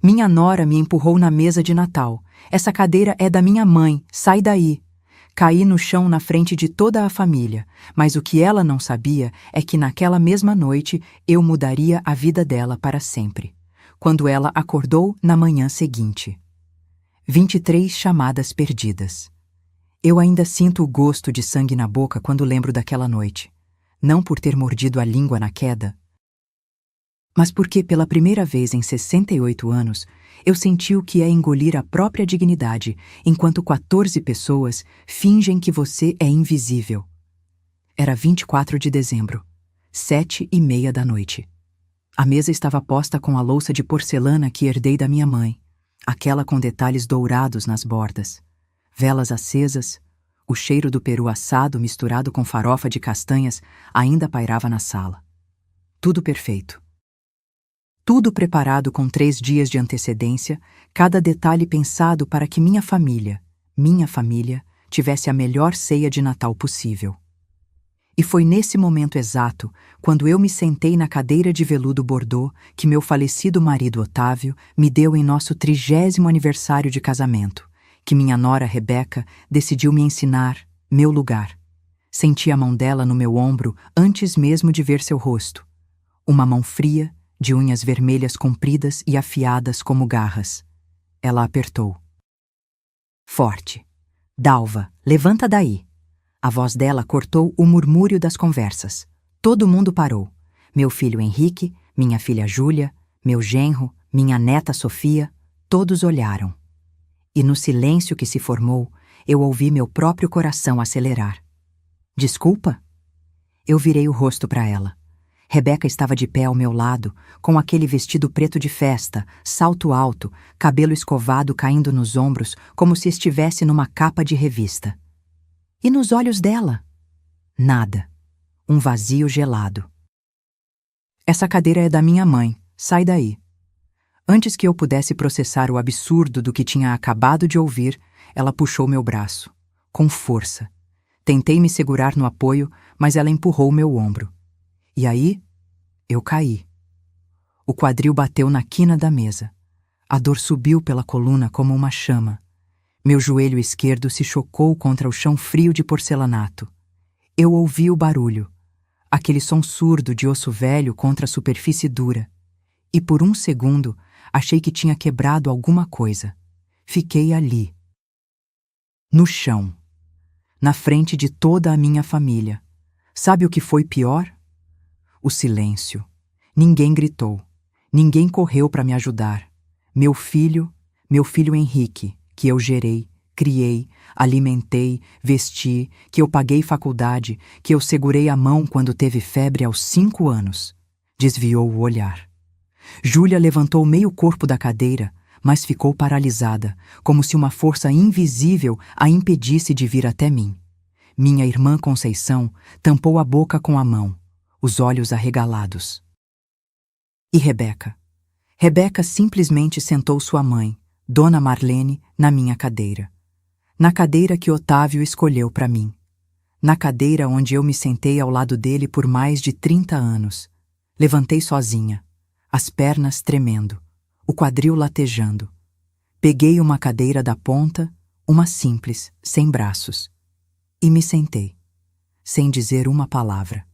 Minha nora me empurrou na mesa de Natal. Essa cadeira é da minha mãe, sai daí. Caí no chão na frente de toda a família, mas o que ela não sabia é que naquela mesma noite eu mudaria a vida dela para sempre. Quando ela acordou na manhã seguinte. 23 chamadas perdidas. Eu ainda sinto o gosto de sangue na boca quando lembro daquela noite. Não por ter mordido a língua na queda, mas porque pela primeira vez em 68 anos, eu senti o que é engolir a própria dignidade, enquanto 14 pessoas fingem que você é invisível. Era 24 de dezembro, 7:30 da noite. A mesa estava posta com a louça de porcelana que herdei da minha mãe, aquela com detalhes dourados nas bordas, velas acesas, o cheiro do peru assado misturado com farofa de castanhas ainda pairava na sala. Tudo perfeito. Tudo preparado com 3 dias de antecedência, cada detalhe pensado para que minha família, tivesse a melhor ceia de Natal possível. E foi nesse momento exato, quando eu me sentei na cadeira de veludo bordô que meu falecido marido Otávio me deu em nosso 30º aniversário de casamento, que minha nora Rebeca decidiu me ensinar meu lugar. Senti a mão dela no meu ombro antes mesmo de ver seu rosto. Uma mão fria, de unhas vermelhas compridas e afiadas como garras. Ela apertou. Forte. Dalva, levanta daí. A voz dela cortou o murmúrio das conversas. Todo mundo parou. Meu filho Henrique, minha filha Júlia, meu genro, minha neta Sofia, todos olharam. E no silêncio que se formou, eu ouvi meu próprio coração acelerar. Desculpa? Eu virei o rosto para ela. Rebeca estava de pé ao meu lado, com aquele vestido preto de festa, salto alto, cabelo escovado caindo nos ombros, como se estivesse numa capa de revista. E nos olhos dela? Nada. Um vazio gelado. Essa cadeira é da minha mãe, sai daí. Antes que eu pudesse processar o absurdo do que tinha acabado de ouvir, ela puxou meu braço, com força. Tentei me segurar no apoio, mas ela empurrou meu ombro. E aí, eu caí. O quadril bateu na quina da mesa. A dor subiu pela coluna como uma chama. Meu joelho esquerdo se chocou contra o chão frio de porcelanato. Eu ouvi o barulho, aquele som surdo de osso velho contra a superfície dura. E por um segundo, achei que tinha quebrado alguma coisa. Fiquei ali, no chão, na frente de toda a minha família. Sabe o que foi pior? O silêncio. Ninguém gritou. Ninguém correu para me ajudar. Meu filho Henrique, que eu gerei, criei, alimentei, vesti, que eu paguei faculdade, que eu segurei a mão quando teve febre aos 5 anos, desviou o olhar. Júlia levantou meio corpo da cadeira, mas ficou paralisada, como se uma força invisível a impedisse de vir até mim. Minha irmã Conceição tampou a boca com a mão, os olhos arregalados. E Rebeca? Rebeca simplesmente sentou sua mãe, Dona Marlene, na minha cadeira. Na cadeira que Otávio escolheu para mim. Na cadeira onde eu me sentei ao lado dele por mais de 30 anos. Levantei sozinha, as pernas tremendo, o quadril latejando. Peguei uma cadeira da ponta, uma simples, sem braços, e me sentei, sem dizer uma palavra.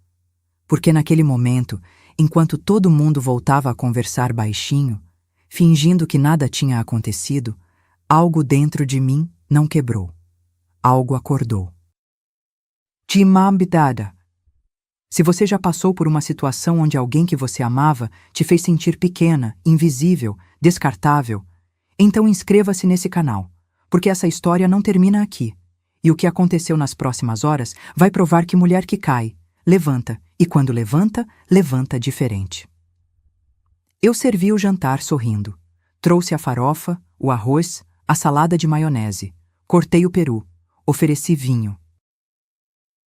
Porque naquele momento, enquanto todo mundo voltava a conversar baixinho, fingindo que nada tinha acontecido, algo dentro de mim não quebrou. Algo acordou. Timambidada. Se você já passou por uma situação onde alguém que você amava te fez sentir pequena, invisível, descartável, então inscreva-se nesse canal, porque essa história não termina aqui. E o que aconteceu nas próximas horas vai provar que mulher que cai, levanta, e quando levanta, levanta diferente. Eu servi o jantar sorrindo. Trouxe a farofa, o arroz, a salada de maionese. Cortei o peru. Ofereci vinho.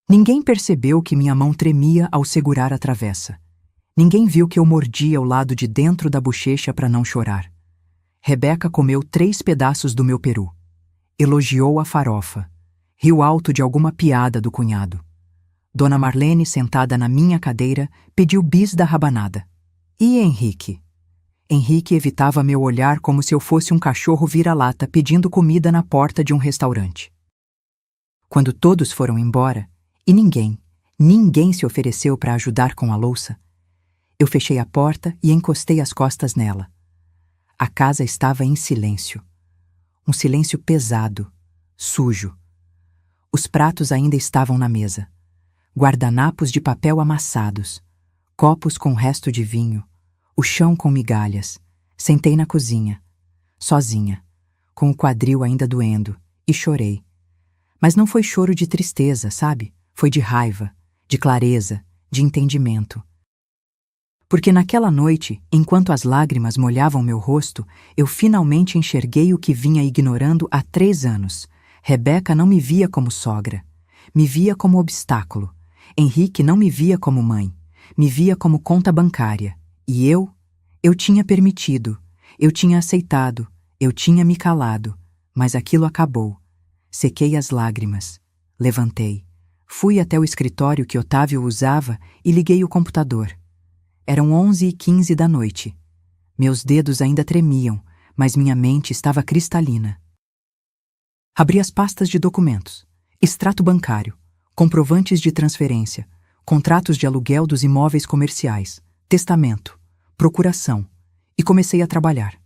Ninguém percebeu que minha mão tremia ao segurar a travessa. Ninguém viu que eu mordia o lado de dentro da bochecha para não chorar. Rebeca comeu 3 pedaços do meu peru. Elogiou a farofa. Riu alto de alguma piada do cunhado. Dona Marlene, sentada na minha cadeira, pediu bis da rabanada. E Henrique? Henrique evitava meu olhar como se eu fosse um cachorro vira-lata pedindo comida na porta de um restaurante. Quando todos foram embora, e ninguém se ofereceu para ajudar com a louça, eu fechei a porta e encostei as costas nela. A casa estava em silêncio. Um silêncio pesado, sujo. Os pratos ainda estavam na mesa. Guardanapos de papel amassados, copos com resto de vinho, o chão com migalhas. Sentei na cozinha, sozinha, com o quadril ainda doendo, e chorei. Mas não foi choro de tristeza, sabe? Foi de raiva, de clareza, de entendimento. Porque naquela noite, enquanto as lágrimas molhavam meu rosto, eu finalmente enxerguei o que vinha ignorando há 3 anos. Rebeca não me via como sogra. Me via como obstáculo. Henrique não me via como mãe. Me via como conta bancária. E eu tinha permitido, eu tinha aceitado, eu tinha me calado. Mas aquilo acabou. Sequei as lágrimas. Levantei. Fui até o escritório que Otávio usava e liguei o computador. Eram 11h15 da noite. Meus dedos ainda tremiam, mas minha mente estava cristalina. Abri as pastas de documentos, extrato bancário, comprovantes de transferência, contratos de aluguel dos imóveis comerciais, testamento, procuração, e comecei a trabalhar.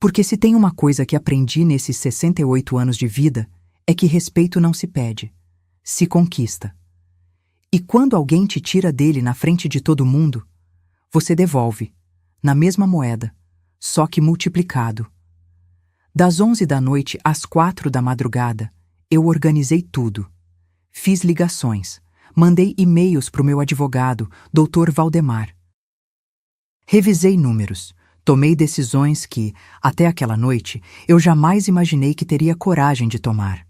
Porque se tem uma coisa que aprendi nesses 68 anos de vida, é que respeito não se pede, se conquista. E quando alguém te tira dele na frente de todo mundo, você devolve, na mesma moeda, só que multiplicado. Das 11 da noite às 4 da madrugada, eu organizei tudo. Fiz ligações, mandei e-mails para o meu advogado, Dr. Valdemar. Revisei números, tomei decisões que, até aquela noite, eu jamais imaginei que teria coragem de tomar.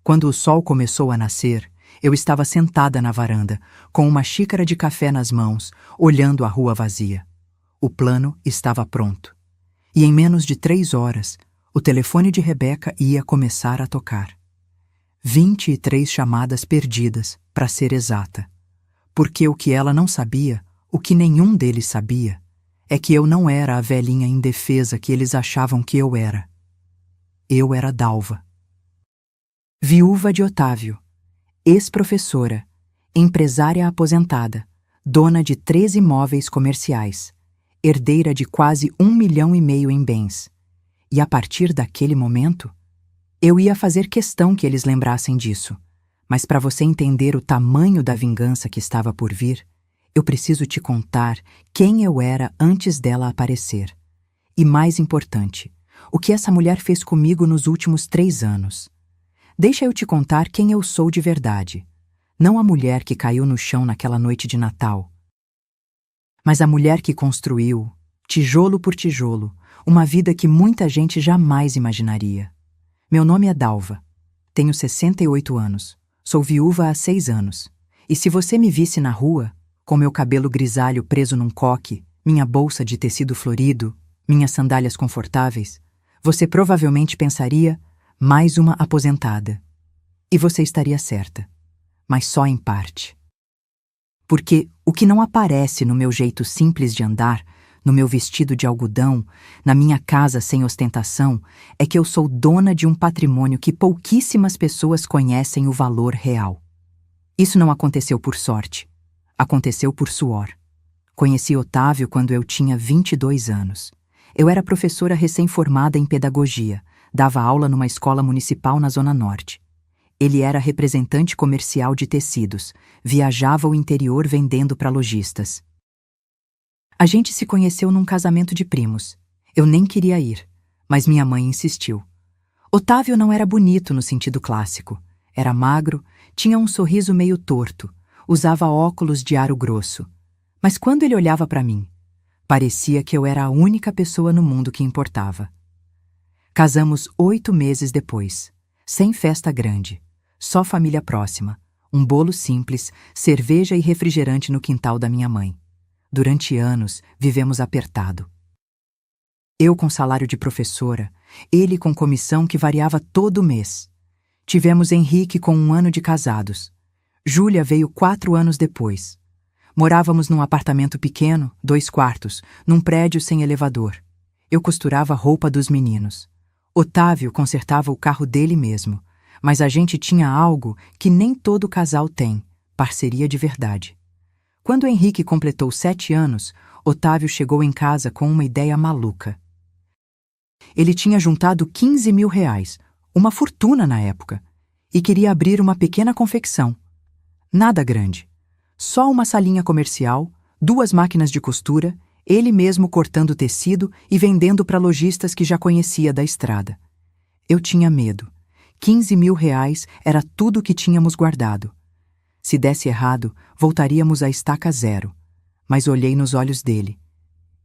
Quando o sol começou a nascer, eu estava sentada na varanda, com uma xícara de café nas mãos, olhando a rua vazia. O plano estava pronto. E em menos de 3 horas, o telefone de Rebeca ia começar a tocar. 23 chamadas perdidas, para ser exata. Porque o que ela não sabia, o que nenhum deles sabia, é que eu não era a velhinha indefesa que eles achavam que eu era. Eu era Dalva. Viúva de Otávio. Ex-professora, empresária aposentada, dona de 3 imóveis comerciais, herdeira de quase 1,5 milhão em bens. E a partir daquele momento, eu ia fazer questão que eles lembrassem disso. Mas para você entender o tamanho da vingança que estava por vir, eu preciso te contar quem eu era antes dela aparecer. E mais importante, o que essa mulher fez comigo nos últimos 3 anos. Deixa eu te contar quem eu sou de verdade. Não a mulher que caiu no chão naquela noite de Natal, mas a mulher que construiu, tijolo por tijolo, uma vida que muita gente jamais imaginaria. Meu nome é Dalva. Tenho 68 anos. Sou viúva há 6 anos. E se você me visse na rua, com meu cabelo grisalho preso num coque, minha bolsa de tecido florido, minhas sandálias confortáveis, você provavelmente pensaria: mais uma aposentada. E você estaria certa, mas só em parte. Porque o que não aparece no meu jeito simples de andar, no meu vestido de algodão, na minha casa sem ostentação, é que eu sou dona de um patrimônio que pouquíssimas pessoas conhecem o valor real. Isso não aconteceu por sorte. Aconteceu por suor. Conheci Otávio quando eu tinha 22 anos. Eu era professora recém-formada em pedagogia, dava aula numa escola municipal na Zona Norte. Ele era representante comercial de tecidos, viajava o interior vendendo para lojistas. A gente se conheceu num casamento de primos. Eu nem queria ir, mas minha mãe insistiu. Otávio não era bonito no sentido clássico. Era magro, tinha um sorriso meio torto, usava óculos de aro grosso. Mas quando ele olhava para mim, parecia que eu era a única pessoa no mundo que importava. Casamos 8 meses depois, sem festa grande, só família próxima, um bolo simples, cerveja e refrigerante no quintal da minha mãe. Durante anos, vivemos apertado. Eu com salário de professora, ele com comissão que variava todo mês. Tivemos Henrique com 1 ano de casados. Júlia veio 4 anos depois. Morávamos num apartamento pequeno, 2 quartos, num prédio sem elevador. Eu costurava a roupa dos meninos. Otávio consertava o carro dele mesmo, mas a gente tinha algo que nem todo casal tem: parceria de verdade. Quando Henrique completou 7 anos, Otávio chegou em casa com uma ideia maluca. Ele tinha juntado R$ 15.000, uma fortuna na época, e queria abrir uma pequena confecção. Nada grande. Só uma salinha comercial, 2 máquinas de costura, ele mesmo cortando tecido e vendendo para lojistas que já conhecia da estrada. Eu tinha medo. R$ 15.000 era tudo o que tínhamos guardado. Se desse errado, voltaríamos à estaca zero. Mas olhei nos olhos dele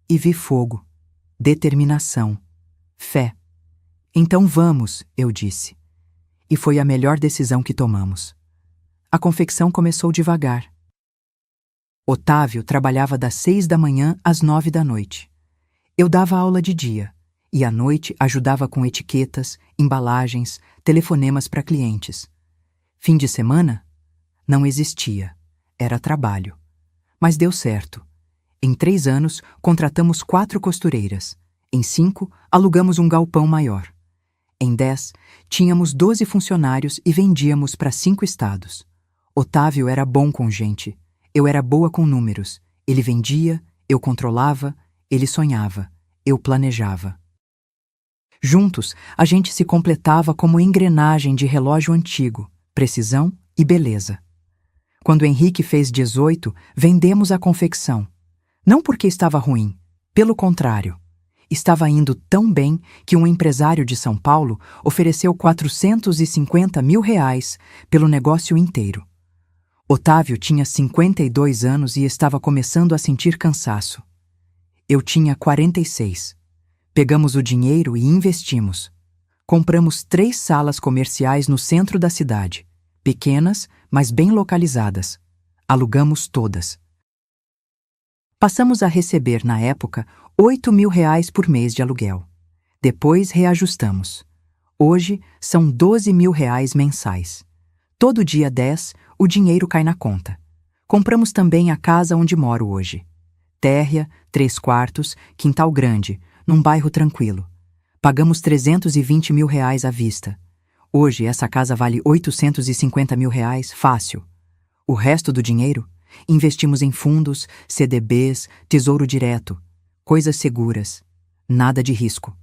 e vi fogo, determinação, fé. Então vamos, eu disse. E foi a melhor decisão que tomamos. A confecção começou devagar. Otávio trabalhava das 6 da manhã às 9 da noite. Eu dava aula de dia e à noite ajudava com etiquetas, embalagens, telefonemas para clientes. Fim de semana? Não existia. Era trabalho. Mas deu certo. Em 3 anos, contratamos 4 costureiras. Em 5, alugamos um galpão maior. Em 10, tínhamos 12 funcionários e vendíamos para 5 estados. Otávio era bom com gente. Eu era boa com números. Ele vendia, eu controlava, ele sonhava, eu planejava. Juntos, a gente se completava como engrenagem de relógio antigo, precisão e beleza. Quando Henrique fez 18, vendemos a confecção. Não porque estava ruim, pelo contrário. Estava indo tão bem que um empresário de São Paulo ofereceu R$ 450.000 pelo negócio inteiro. Otávio tinha 52 anos e estava começando a sentir cansaço. Eu tinha 46. Pegamos o dinheiro e investimos. Compramos 3 salas comerciais no centro da cidade, pequenas, mas bem localizadas. Alugamos todas. Passamos a receber, na época, R$ 8.000 por mês de aluguel. Depois reajustamos. Hoje, são R$ 12.000 mensais. Todo dia 10, o dinheiro cai na conta. Compramos também a casa onde moro hoje. Térrea, 3 quartos, quintal grande, num bairro tranquilo. Pagamos R$ 320.000 à vista. Hoje, essa casa vale R$ 850.000 fácil. O resto do dinheiro, investimos em fundos, CDBs, tesouro direto, coisas seguras, nada de risco.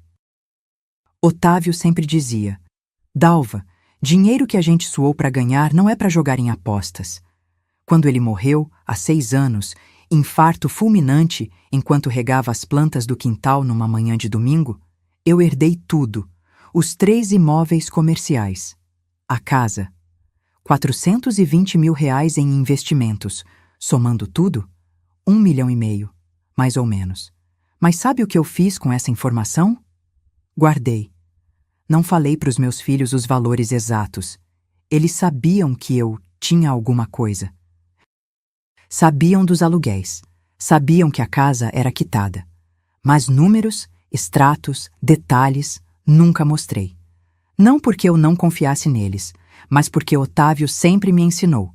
Otávio sempre dizia: Dalva, dinheiro que a gente suou para ganhar não é para jogar em apostas. Quando ele morreu, há 6 anos, infarto fulminante enquanto regava as plantas do quintal numa manhã de domingo, eu herdei tudo, os 3 imóveis comerciais, a casa, R$ 420.000 em investimentos, somando tudo, R$ 1,5 milhão, mais ou menos. Mas sabe o que eu fiz com essa informação? Guardei. Não falei para os meus filhos os valores exatos. Eles sabiam que eu tinha alguma coisa. Sabiam dos aluguéis. Sabiam que a casa era quitada. Mas números, extratos, detalhes, nunca mostrei. Não porque eu não confiasse neles, mas porque Otávio sempre me ensinou: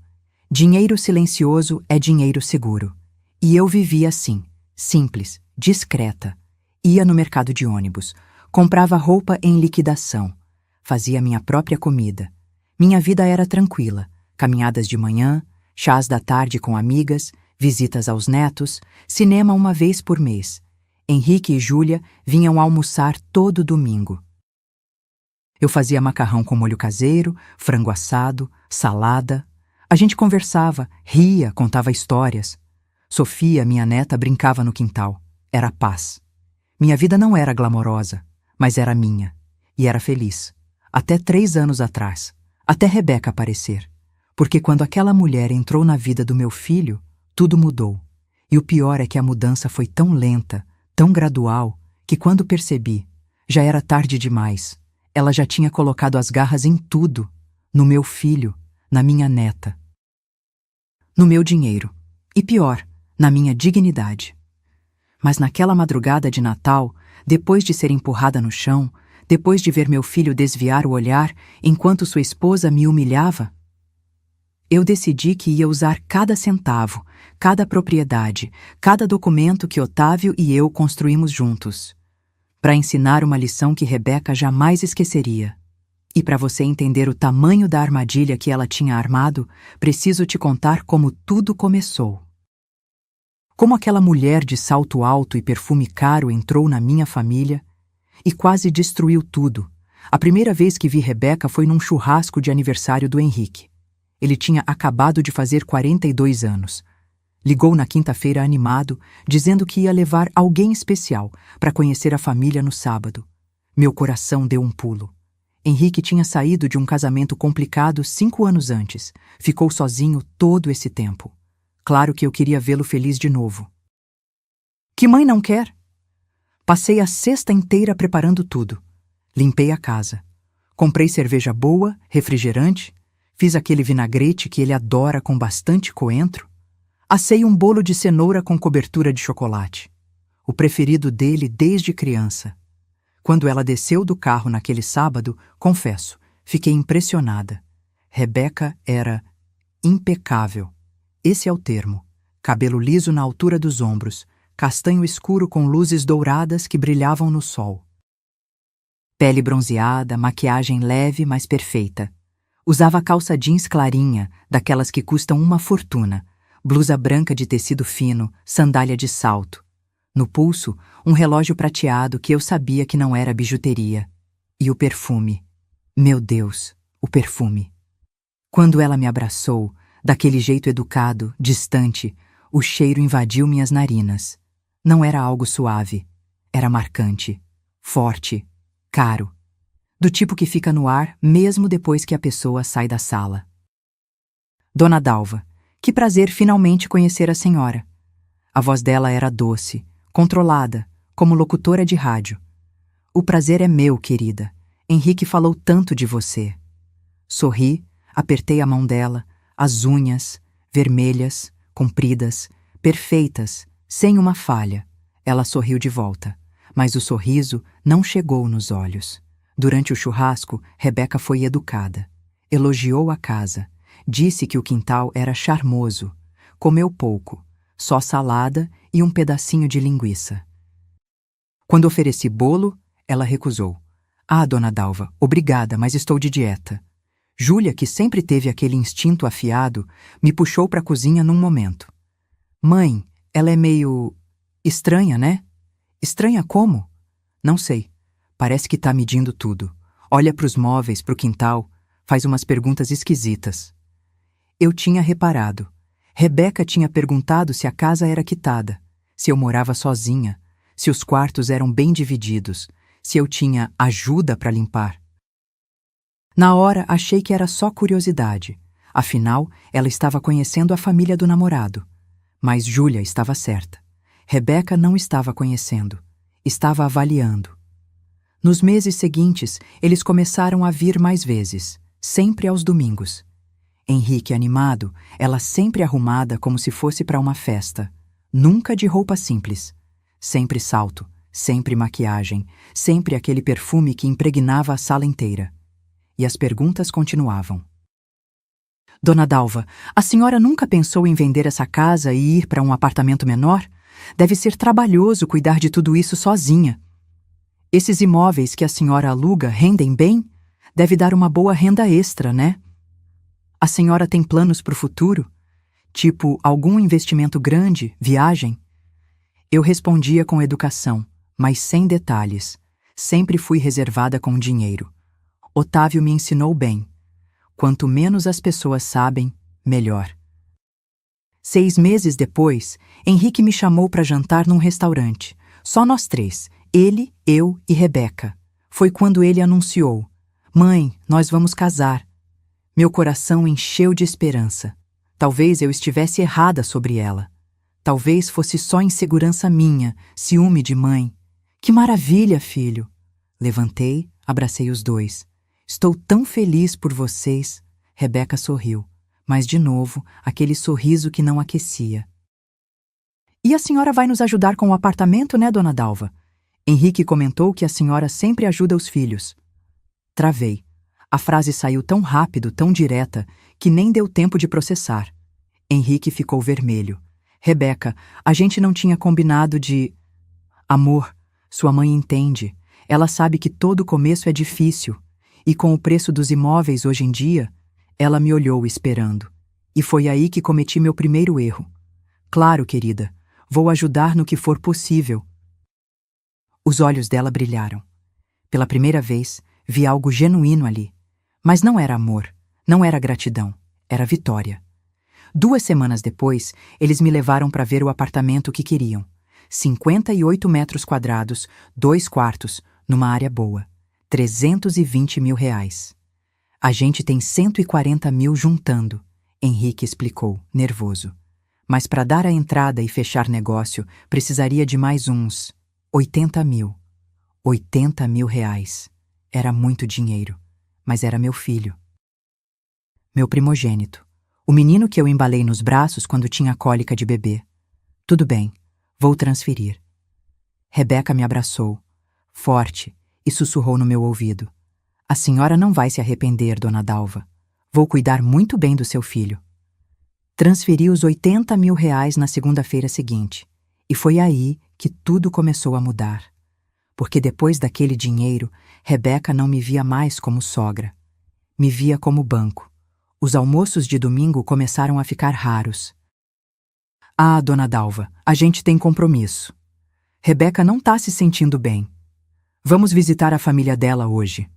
dinheiro silencioso é dinheiro seguro. E eu vivia assim, simples, discreta. Ia no mercado de ônibus, comprava roupa em liquidação, fazia minha própria comida. Minha vida era tranquila: caminhadas de manhã, chás da tarde com amigas, visitas aos netos, cinema uma vez por mês. Henrique e Júlia vinham almoçar todo domingo. Eu fazia macarrão com molho caseiro, frango assado, salada. A gente conversava, ria, contava histórias. Sofia, minha neta, brincava no quintal. Era paz. Minha vida não era glamourosa, mas era minha. E era feliz. Até 3 anos atrás. Até Rebeca aparecer. Porque quando aquela mulher entrou na vida do meu filho, tudo mudou. E o pior é que a mudança foi tão lenta, tão gradual, que quando percebi, já era tarde demais. Ela já tinha colocado as garras em tudo. No meu filho, na minha neta. No meu dinheiro. E pior, na minha dignidade. Mas naquela madrugada de Natal, depois de ser empurrada no chão, depois de ver meu filho desviar o olhar enquanto sua esposa me humilhava, Eu decidi que ia usar cada centavo, cada propriedade, cada documento que Otávio e eu construímos juntos, para ensinar uma lição que Rebeca jamais esqueceria. E para você entender o tamanho da armadilha que ela tinha armado, preciso te contar como tudo começou. Como aquela mulher de salto alto e perfume caro entrou na minha família e quase destruiu tudo. A primeira vez que vi Rebeca foi num churrasco de aniversário do Henrique. Ele tinha acabado de fazer 42 anos. Ligou na quinta-feira animado, dizendo que ia levar alguém especial para conhecer a família no sábado. Meu coração deu um pulo. Henrique tinha saído de um casamento complicado 5 anos antes. Ficou sozinho todo esse tempo. Claro que eu queria vê-lo feliz de novo. Que mãe não quer? Passei a sexta inteira preparando tudo. Limpei a casa. Comprei cerveja boa, refrigerante, fiz aquele vinagrete que ele adora com bastante coentro. Assei um bolo de cenoura com cobertura de chocolate. O preferido dele desde criança. Quando ela desceu do carro naquele sábado, confesso, fiquei impressionada. Rebeca era impecável. Esse é o termo. Cabelo liso na altura dos ombros, castanho escuro com luzes douradas que brilhavam no sol. Pele bronzeada, maquiagem leve, mas perfeita. Usava calça jeans clarinha, daquelas que custam uma fortuna, blusa branca de tecido fino, sandália de salto. No pulso, um relógio prateado que eu sabia que não era bijuteria. E o perfume. Meu Deus, o perfume. Quando ela me abraçou, daquele jeito educado, distante, o cheiro invadiu minhas narinas. Não era algo suave. Era marcante, forte, caro. Do tipo que fica no ar mesmo depois que a pessoa sai da sala. Dona Dalva, que prazer finalmente conhecer a senhora. A voz dela era doce, controlada, como locutora de rádio. O prazer é meu, querida. Henrique falou tanto de você. Sorri, apertei a mão dela, as unhas, vermelhas, compridas, perfeitas, sem uma falha. Ela sorriu de volta, mas o sorriso não chegou nos olhos. Durante o churrasco, Rebeca foi educada. Elogiou a casa. Disse que o quintal era charmoso. Comeu pouco, só salada e um pedacinho de linguiça. Quando ofereci bolo, ela recusou. Ah, dona Dalva, obrigada, mas estou de dieta. Júlia, que sempre teve aquele instinto afiado, me puxou para a cozinha num momento. Mãe, ela é meio estranha, né? Estranha como? Não sei. Parece que tá medindo tudo. Olha para os móveis, para o quintal, faz umas perguntas esquisitas. Eu tinha reparado. Rebeca tinha perguntado se a casa era quitada, se eu morava sozinha, se os quartos eram bem divididos, se eu tinha ajuda para limpar. Na hora, achei que era só curiosidade. Afinal, ela estava conhecendo a família do namorado. Mas Júlia estava certa. Rebeca não estava conhecendo. Estava avaliando. Nos meses seguintes, eles começaram a vir mais vezes, sempre aos domingos. Henrique animado, ela sempre arrumada como se fosse para uma festa. Nunca de roupa simples. Sempre salto, sempre maquiagem, sempre aquele perfume que impregnava a sala inteira. E as perguntas continuavam. Dona Dalva, a senhora nunca pensou em vender essa casa e ir para um apartamento menor? Deve ser trabalhoso cuidar de tudo isso sozinha. Esses imóveis que a senhora aluga rendem bem? Deve dar uma boa renda extra, né? A senhora tem planos para o futuro? Tipo, algum investimento grande, viagem? Eu respondia com educação, mas sem detalhes. Sempre fui reservada com dinheiro. Otávio me ensinou bem. Quanto menos as pessoas sabem, melhor. 6 meses depois, Henrique me chamou para jantar num restaurante. Só nós 3, ele, eu e Rebeca. Foi quando ele anunciou: Mãe, nós vamos casar. Meu coração encheu de esperança. Talvez eu estivesse errada sobre ela. Talvez fosse só insegurança minha, ciúme de mãe. Que maravilha, filho! Levantei, abracei os dois. Estou tão feliz por vocês. Rebeca sorriu, mas de novo, aquele sorriso que não aquecia. E a senhora vai nos ajudar com o apartamento, né, dona Dalva? Henrique comentou que a senhora sempre ajuda os filhos. Travei. A frase saiu tão rápido, tão direta, que nem deu tempo de processar. Henrique ficou vermelho. Rebeca, a gente não tinha combinado de... Amor, sua mãe entende. Ela sabe que todo começo é difícil. E com o preço dos imóveis hoje em dia, ela me olhou esperando. E foi aí que cometi meu primeiro erro. Claro, querida, vou ajudar no que for possível. Os olhos dela brilharam. Pela primeira vez, vi algo genuíno ali. Mas não era amor, não era gratidão, era vitória. 2 semanas depois, eles me levaram para ver o apartamento que queriam. 58 metros quadrados, 2 quartos, numa área boa. 320 mil reais. A gente tem 140 mil juntando, Henrique explicou, nervoso. Mas para dar a entrada e fechar negócio, precisaria de mais uns 80 mil. 80 mil reais. Era muito dinheiro, mas era meu filho. Meu primogênito. O menino que eu embalei nos braços quando tinha cólica de bebê. Tudo bem, vou transferir. Rebeca me abraçou, forte, e sussurrou no meu ouvido. A senhora não vai se arrepender, dona Dalva. Vou cuidar muito bem do seu filho. Transferi os 80 mil reais na segunda-feira seguinte. E foi aí que tudo começou a mudar. Porque depois daquele dinheiro, Rebeca não me via mais como sogra. Me via como banco. Os almoços de domingo começaram a ficar raros. Ah, dona Dalva, a gente tem compromisso. Rebeca não tá se sentindo bem. Vamos visitar a família dela hoje.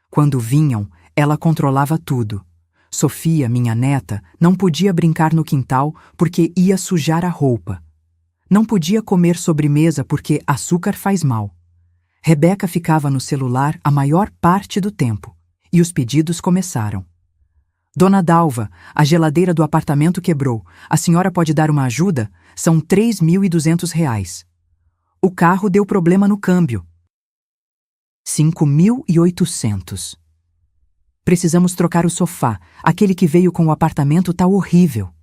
Quando vinham, ela controlava tudo. Sofia, minha neta, não podia brincar no quintal porque ia sujar a roupa. Não podia comer sobremesa porque açúcar faz mal. Rebeca ficava no celular a maior parte do tempo. E os pedidos começaram. Dona Dalva, a geladeira do apartamento quebrou. A senhora pode dar uma ajuda? São 3.200 reais. O carro deu problema no câmbio. 5.800. Precisamos trocar o sofá. Aquele que veio com o apartamento tá horrível.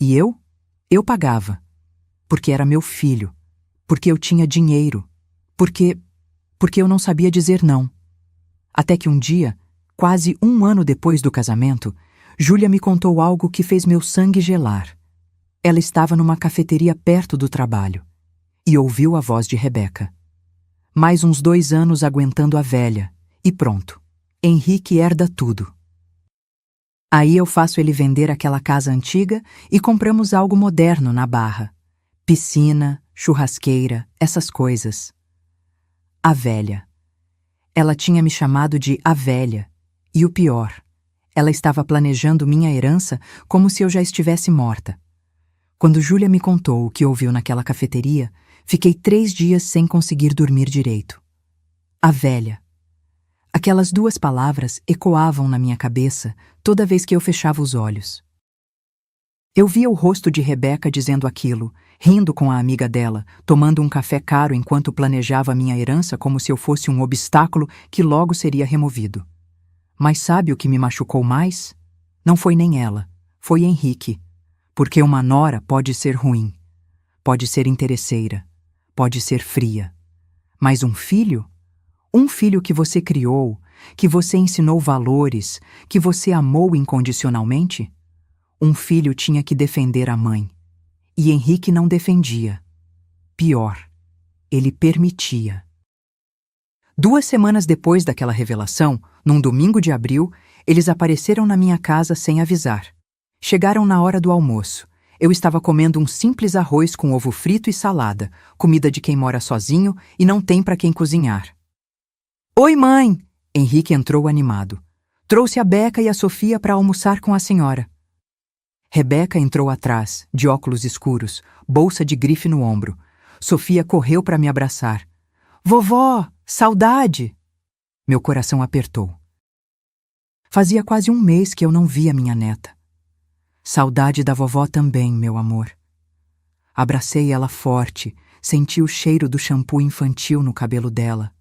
E eu? Eu pagava. Porque era meu filho. Porque eu tinha dinheiro. Porque eu não sabia dizer não. Até que um dia, quase 1 ano depois do casamento, Júlia me contou algo que fez meu sangue gelar. Ela estava numa cafeteria perto do trabalho e ouviu a voz de Rebeca. Mais uns 2 anos aguentando a velha, e pronto. Henrique herda tudo. Aí eu faço ele vender aquela casa antiga e compramos algo moderno na Barra. Piscina, churrasqueira, essas coisas. A velha. Ela tinha me chamado de a velha. E o pior, ela estava planejando minha herança como se eu já estivesse morta. Quando Júlia me contou o que ouviu naquela cafeteria, fiquei 3 dias sem conseguir dormir direito. A velha. Aquelas 2 palavras ecoavam na minha cabeça toda vez que eu fechava os olhos. Eu via o rosto de Rebeca dizendo aquilo, rindo com a amiga dela, tomando um café caro enquanto planejava minha herança como se eu fosse um obstáculo que logo seria removido. Mas sabe o que me machucou mais? Não foi nem ela, foi Henrique. Porque uma nora pode ser ruim, pode ser interesseira, pode ser fria. Mas um filho que você criou, que você ensinou valores, que você amou incondicionalmente? Um filho tinha que defender a mãe. E Henrique não defendia. Pior, ele permitia. 2 semanas depois daquela revelação, num domingo de abril, eles apareceram na minha casa sem avisar. Chegaram na hora do almoço. Eu estava comendo um simples arroz com ovo frito e salada, comida de quem mora sozinho e não tem para quem cozinhar. Oi, mãe! Henrique entrou animado. Trouxe a Beca e a Sofia para almoçar com a senhora. Rebeca entrou atrás, de óculos escuros, bolsa de grife no ombro. Sofia correu para me abraçar. Vovó, saudade! Meu coração apertou. Fazia quase 1 mês que eu não via minha neta. Saudade da vovó também, meu amor. Abracei ela forte, senti o cheiro do shampoo infantil no cabelo dela.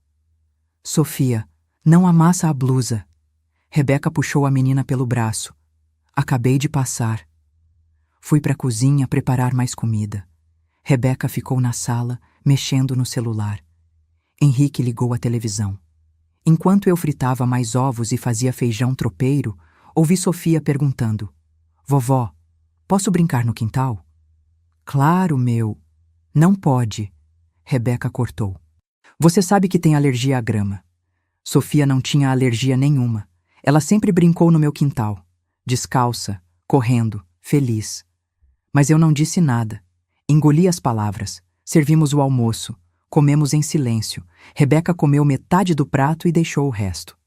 Sofia, não amassa a blusa. Rebeca puxou a menina pelo braço. Acabei de passar. Fui para a cozinha preparar mais comida. Rebeca ficou na sala, mexendo no celular. Henrique ligou a televisão. Enquanto eu fritava mais ovos e fazia feijão tropeiro, ouvi Sofia perguntando: Vovó, posso brincar no quintal? Claro, meu. Não pode. Rebeca cortou. Você sabe que tem alergia à grama. Sofia não tinha alergia nenhuma. Ela sempre brincou no meu quintal, descalça, correndo, feliz. Mas eu não disse nada. Engoli as palavras. Servimos o almoço. Comemos em silêncio. Rebeca comeu metade do prato e deixou o resto.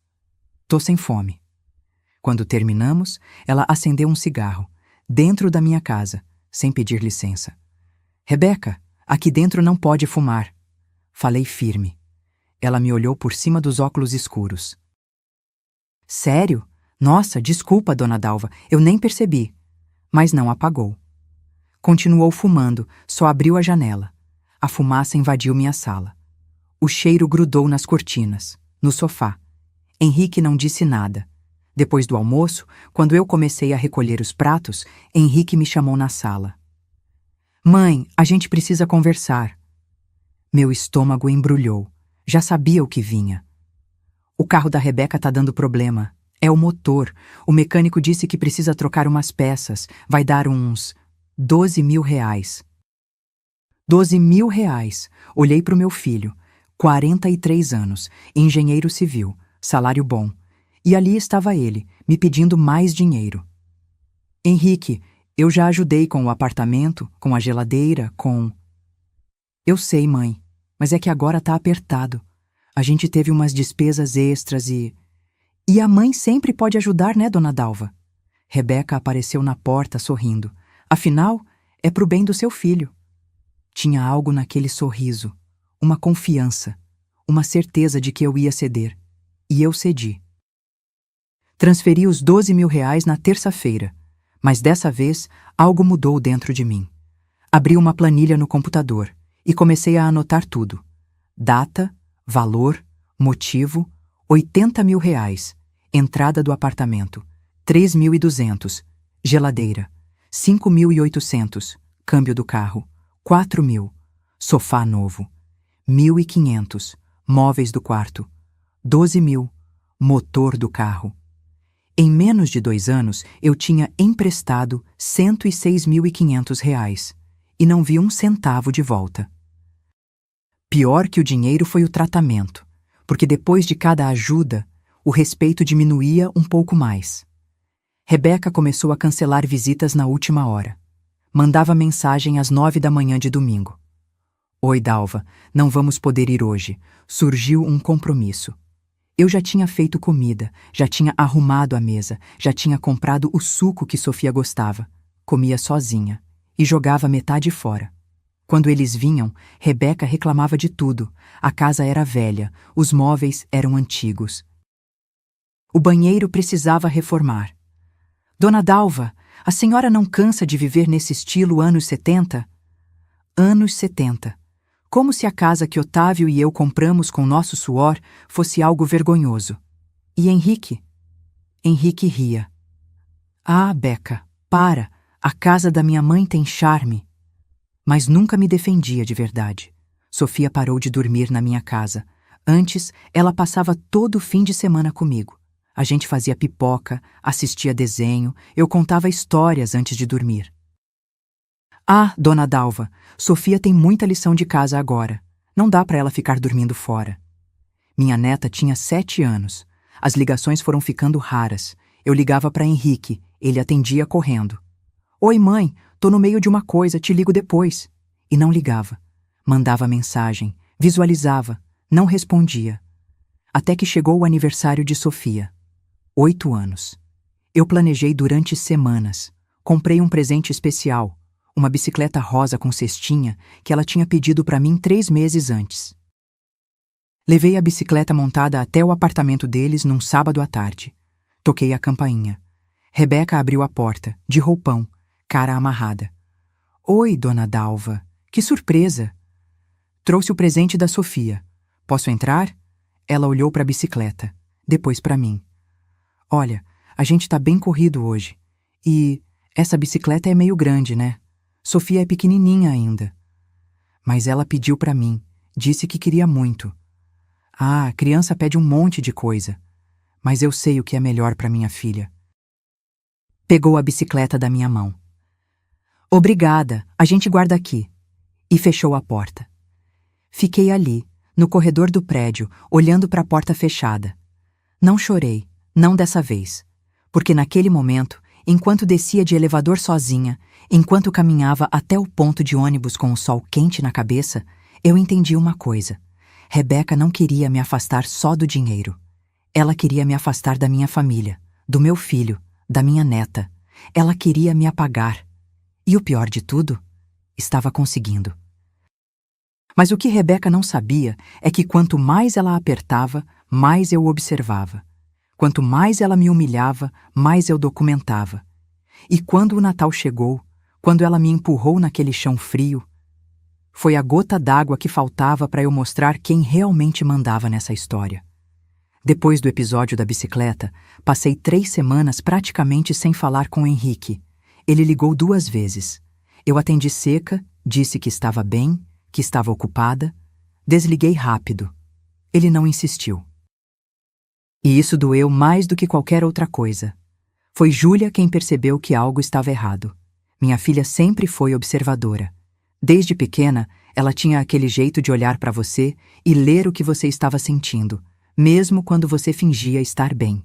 Tô sem fome. Quando terminamos, ela acendeu um cigarro, dentro da minha casa, sem pedir licença. Rebeca, aqui dentro não pode fumar. Falei firme. Ela me olhou por cima dos óculos escuros. Sério? Nossa, desculpa, dona Dalva, eu nem percebi. Mas não apagou. Continuou fumando, só abriu a janela. A fumaça invadiu minha sala. O cheiro grudou nas cortinas, no sofá. Henrique não disse nada. Depois do almoço, quando eu comecei a recolher os pratos, Henrique me chamou na sala. Mãe, a gente precisa conversar. Meu estômago embrulhou. Já sabia o que vinha. O carro da Rebeca tá dando problema. É o motor. O mecânico disse que precisa trocar umas peças. Vai dar uns 12 mil reais. 12 mil reais. Olhei pro meu filho. 43 anos. Engenheiro civil. Salário bom. E ali estava ele, me pedindo mais dinheiro. Henrique, eu já ajudei com o apartamento, com a geladeira, com... Eu sei, mãe, mas é que agora tá apertado. A gente teve umas despesas extras e... E a mãe sempre pode ajudar, né, dona Dalva? Rebeca apareceu na porta sorrindo. Afinal, é pro bem do seu filho. Tinha algo naquele sorriso, uma confiança, uma certeza de que eu ia ceder. E eu cedi. Transferi os 12 mil reais na terça-feira, mas dessa vez algo mudou dentro de mim. Abri uma planilha no computador e comecei a anotar tudo. Data, valor, motivo, 80 mil reais. Entrada do apartamento, 3.200. Geladeira, 5.800. Câmbio do carro, 4.000. Sofá novo, 1.500. Móveis do quarto, 12.000. Motor do carro. Em menos de 2 anos, eu tinha emprestado 106.500 reais e não vi um centavo de volta. Pior que o dinheiro foi o tratamento, porque depois de cada ajuda, o respeito diminuía um pouco mais. Rebeca começou a cancelar visitas na última hora. Mandava mensagem às 9 da manhã de domingo. Oi, Dalva, não vamos poder ir hoje. Surgiu um compromisso. Eu já tinha feito comida, já tinha arrumado a mesa, já tinha comprado o suco que Sofia gostava. Comia sozinha e jogava metade fora. Quando eles vinham, Rebeca reclamava de tudo. A casa era velha, os móveis eram antigos. O banheiro precisava reformar. Dona Dalva, a senhora não cansa de viver nesse estilo anos 70? Anos 70. Como se a casa que Otávio e eu compramos com nosso suor fosse algo vergonhoso. E Henrique? Henrique ria. Ah, Beca, para! A casa da minha mãe tem charme. Mas nunca me defendia de verdade. Sofia parou de dormir na minha casa. Antes, ela passava todo o fim de semana comigo. A gente fazia pipoca, assistia desenho, eu contava histórias antes de dormir. Ah, dona Dalva, Sofia tem muita lição de casa agora. Não dá para ela ficar dormindo fora. Minha neta tinha 7 anos. As ligações foram ficando raras. Eu ligava para Henrique, ele atendia correndo. Oi, mãe, tô no meio de uma coisa, te ligo depois. E não ligava. Mandava mensagem, visualizava, não respondia. Até que chegou o aniversário de Sofia. 8 anos. Eu planejei durante semanas. Comprei um presente especial. Uma bicicleta rosa com cestinha que ela tinha pedido para mim 3 meses antes. Levei a bicicleta montada até o apartamento deles num sábado à tarde. Toquei a campainha. Rebeca abriu a porta, de roupão, cara amarrada. Oi, dona Dalva. Que surpresa! Trouxe o presente da Sofia. Posso entrar? Ela olhou para a bicicleta, depois para mim. Olha, a gente tá bem corrido hoje. E essa bicicleta é meio grande, né? Sofia é pequenininha ainda. Mas ela pediu para mim, disse que queria muito. Ah, criança pede um monte de coisa. Mas eu sei o que é melhor para minha filha. Pegou a bicicleta da minha mão. Obrigada, a gente guarda aqui. E fechou a porta. Fiquei ali, no corredor do prédio, olhando para a porta fechada. Não chorei, não dessa vez. Porque naquele momento, enquanto descia de elevador sozinha, enquanto caminhava até o ponto de ônibus com o sol quente na cabeça, eu entendi uma coisa. Rebeca não queria me afastar só do dinheiro. Ela queria me afastar da minha família, do meu filho, da minha neta. Ela queria me apagar. E o pior de tudo, estava conseguindo. Mas o que Rebeca não sabia é que quanto mais ela apertava, mais eu observava. Quanto mais ela me humilhava, mais eu documentava. E quando o Natal chegou, quando ela me empurrou naquele chão frio, foi a gota d'água que faltava para eu mostrar quem realmente mandava nessa história. Depois do episódio da bicicleta, passei 3 semanas praticamente sem falar com o Henrique. Ele ligou 2 vezes. Eu atendi seca, disse que estava bem, que estava ocupada. Desliguei rápido. Ele não insistiu. E isso doeu mais do que qualquer outra coisa. Foi Júlia quem percebeu que algo estava errado. Minha filha sempre foi observadora. Desde pequena, ela tinha aquele jeito de olhar para você e ler o que você estava sentindo, mesmo quando você fingia estar bem.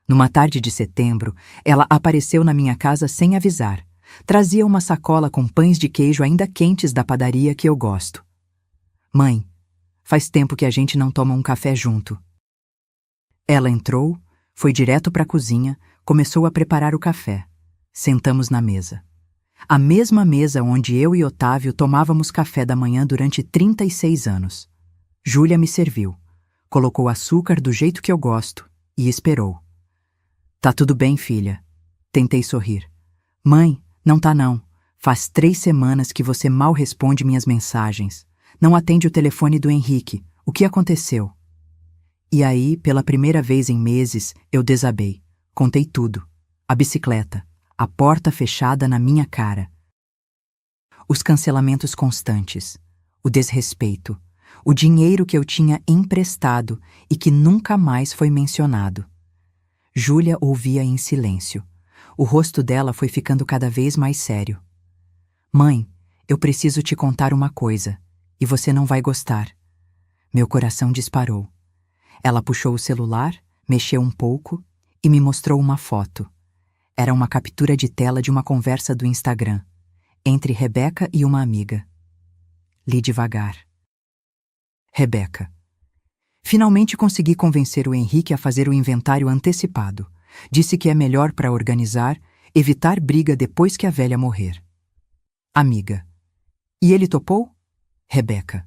Numa tarde de setembro, ela apareceu na minha casa sem avisar. Trazia uma sacola com pães de queijo ainda quentes da padaria que eu gosto. Mãe, faz tempo que a gente não toma um café junto. Ela entrou, foi direto para a cozinha, começou a preparar o café. Sentamos na mesa. A mesma mesa onde eu e Otávio tomávamos café da manhã durante 36 anos. Júlia me serviu, colocou açúcar do jeito que eu gosto e esperou. Tá tudo bem, filha. Tentei sorrir. Mãe, não tá não. Faz 3 semanas que você mal responde minhas mensagens. Não atende o telefone do Henrique. O que aconteceu? E aí, pela primeira vez em meses, eu desabei. Contei tudo. A bicicleta. A porta fechada na minha cara. Os cancelamentos constantes. O desrespeito. O dinheiro que eu tinha emprestado e que nunca mais foi mencionado. Júlia ouvia em silêncio. O rosto dela foi ficando cada vez mais sério. Mãe, eu preciso te contar uma coisa, e você não vai gostar. Meu coração disparou. Ela puxou o celular, mexeu um pouco e me mostrou uma foto. Era uma captura de tela de uma conversa do Instagram, entre Rebeca e uma amiga. Li devagar. Rebeca. Finalmente consegui convencer o Henrique a fazer o inventário antecipado. Disse que é melhor para organizar, evitar briga depois que a velha morrer. Amiga. E ele topou? Rebeca.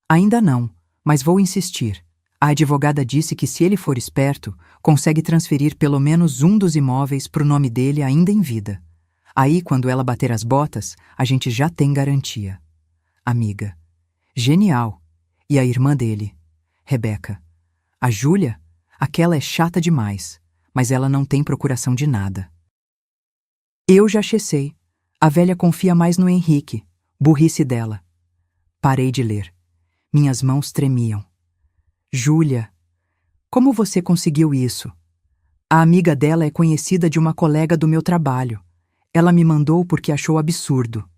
Ainda não, mas vou insistir. A advogada disse que se ele for esperto, consegue transferir pelo menos um dos imóveis para o nome dele ainda em vida. Aí, quando ela bater as botas, a gente já tem garantia. Amiga. Genial. E a irmã dele? Rebeca. A Júlia? Aquela é chata demais, mas ela não tem procuração de nada. Eu já sei. A velha confia mais no Henrique. Burrice dela. Parei de ler. Minhas mãos tremiam. Júlia, como você conseguiu isso? A amiga dela é conhecida de uma colega do meu trabalho. Ela me mandou porque achou absurdo.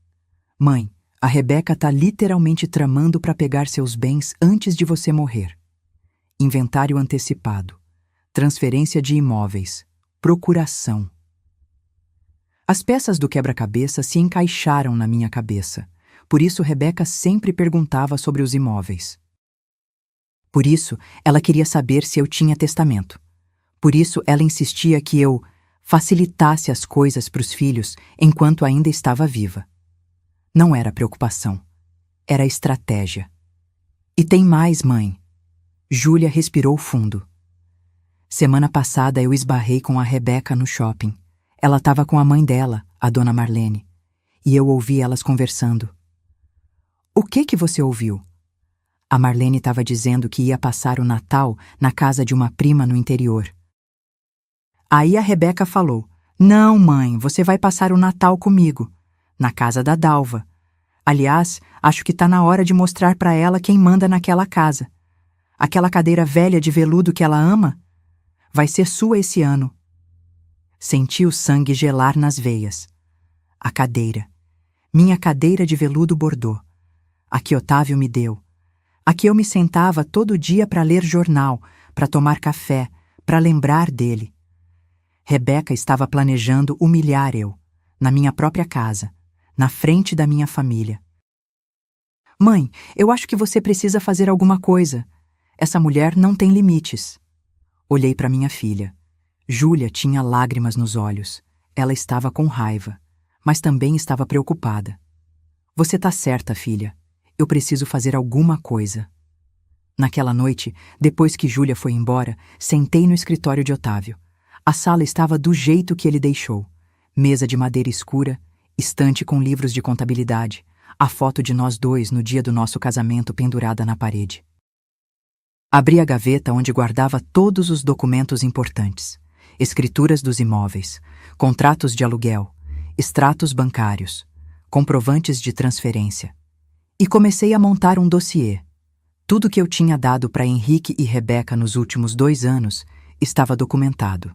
Mãe, a Rebeca tá literalmente tramando para pegar seus bens antes de você morrer. Inventário antecipado. Transferência de imóveis. Procuração. As peças do quebra-cabeça se encaixaram na minha cabeça. Por isso Rebeca sempre perguntava sobre os imóveis. Por isso ela queria saber se eu tinha testamento. Por isso ela insistia que eu facilitasse as coisas para os filhos enquanto ainda estava viva. Não era preocupação. Era estratégia. E tem mais, mãe. Júlia respirou fundo. Semana passada eu esbarrei com a Rebeca no shopping. Ela estava com a mãe dela, a dona Marlene, e eu ouvi elas conversando. O que você ouviu? A Marlene estava dizendo que ia passar o Natal na casa de uma prima no interior. Aí a Rebeca falou, não, mãe, você vai passar o Natal comigo, na casa da Dalva. Aliás, acho que tá na hora de mostrar para ela quem manda naquela casa. Aquela cadeira velha de veludo que ela ama vai ser sua esse ano. Senti o sangue gelar nas veias. A cadeira. Minha cadeira de veludo bordô. A que Otávio me deu. A que eu me sentava todo dia para ler jornal, para tomar café, para lembrar dele. Rebeca estava planejando humilhar eu, na minha própria casa, na frente da minha família. Mãe, eu acho que você precisa fazer alguma coisa. Essa mulher não tem limites. Olhei para minha filha. Júlia tinha lágrimas nos olhos. Ela estava com raiva, mas também estava preocupada. Você tá certa, filha. Eu preciso fazer alguma coisa. Naquela noite, depois que Júlia foi embora, sentei no escritório de Otávio. A sala estava do jeito que ele deixou. Mesa de madeira escura, estante com livros de contabilidade, a foto de nós dois no dia do nosso casamento pendurada na parede. Abri a gaveta onde guardava todos os documentos importantes. Escrituras dos imóveis, contratos de aluguel, extratos bancários, comprovantes de transferência. E comecei a montar um dossiê. Tudo que eu tinha dado para Henrique e Rebeca nos últimos 2 anos estava documentado.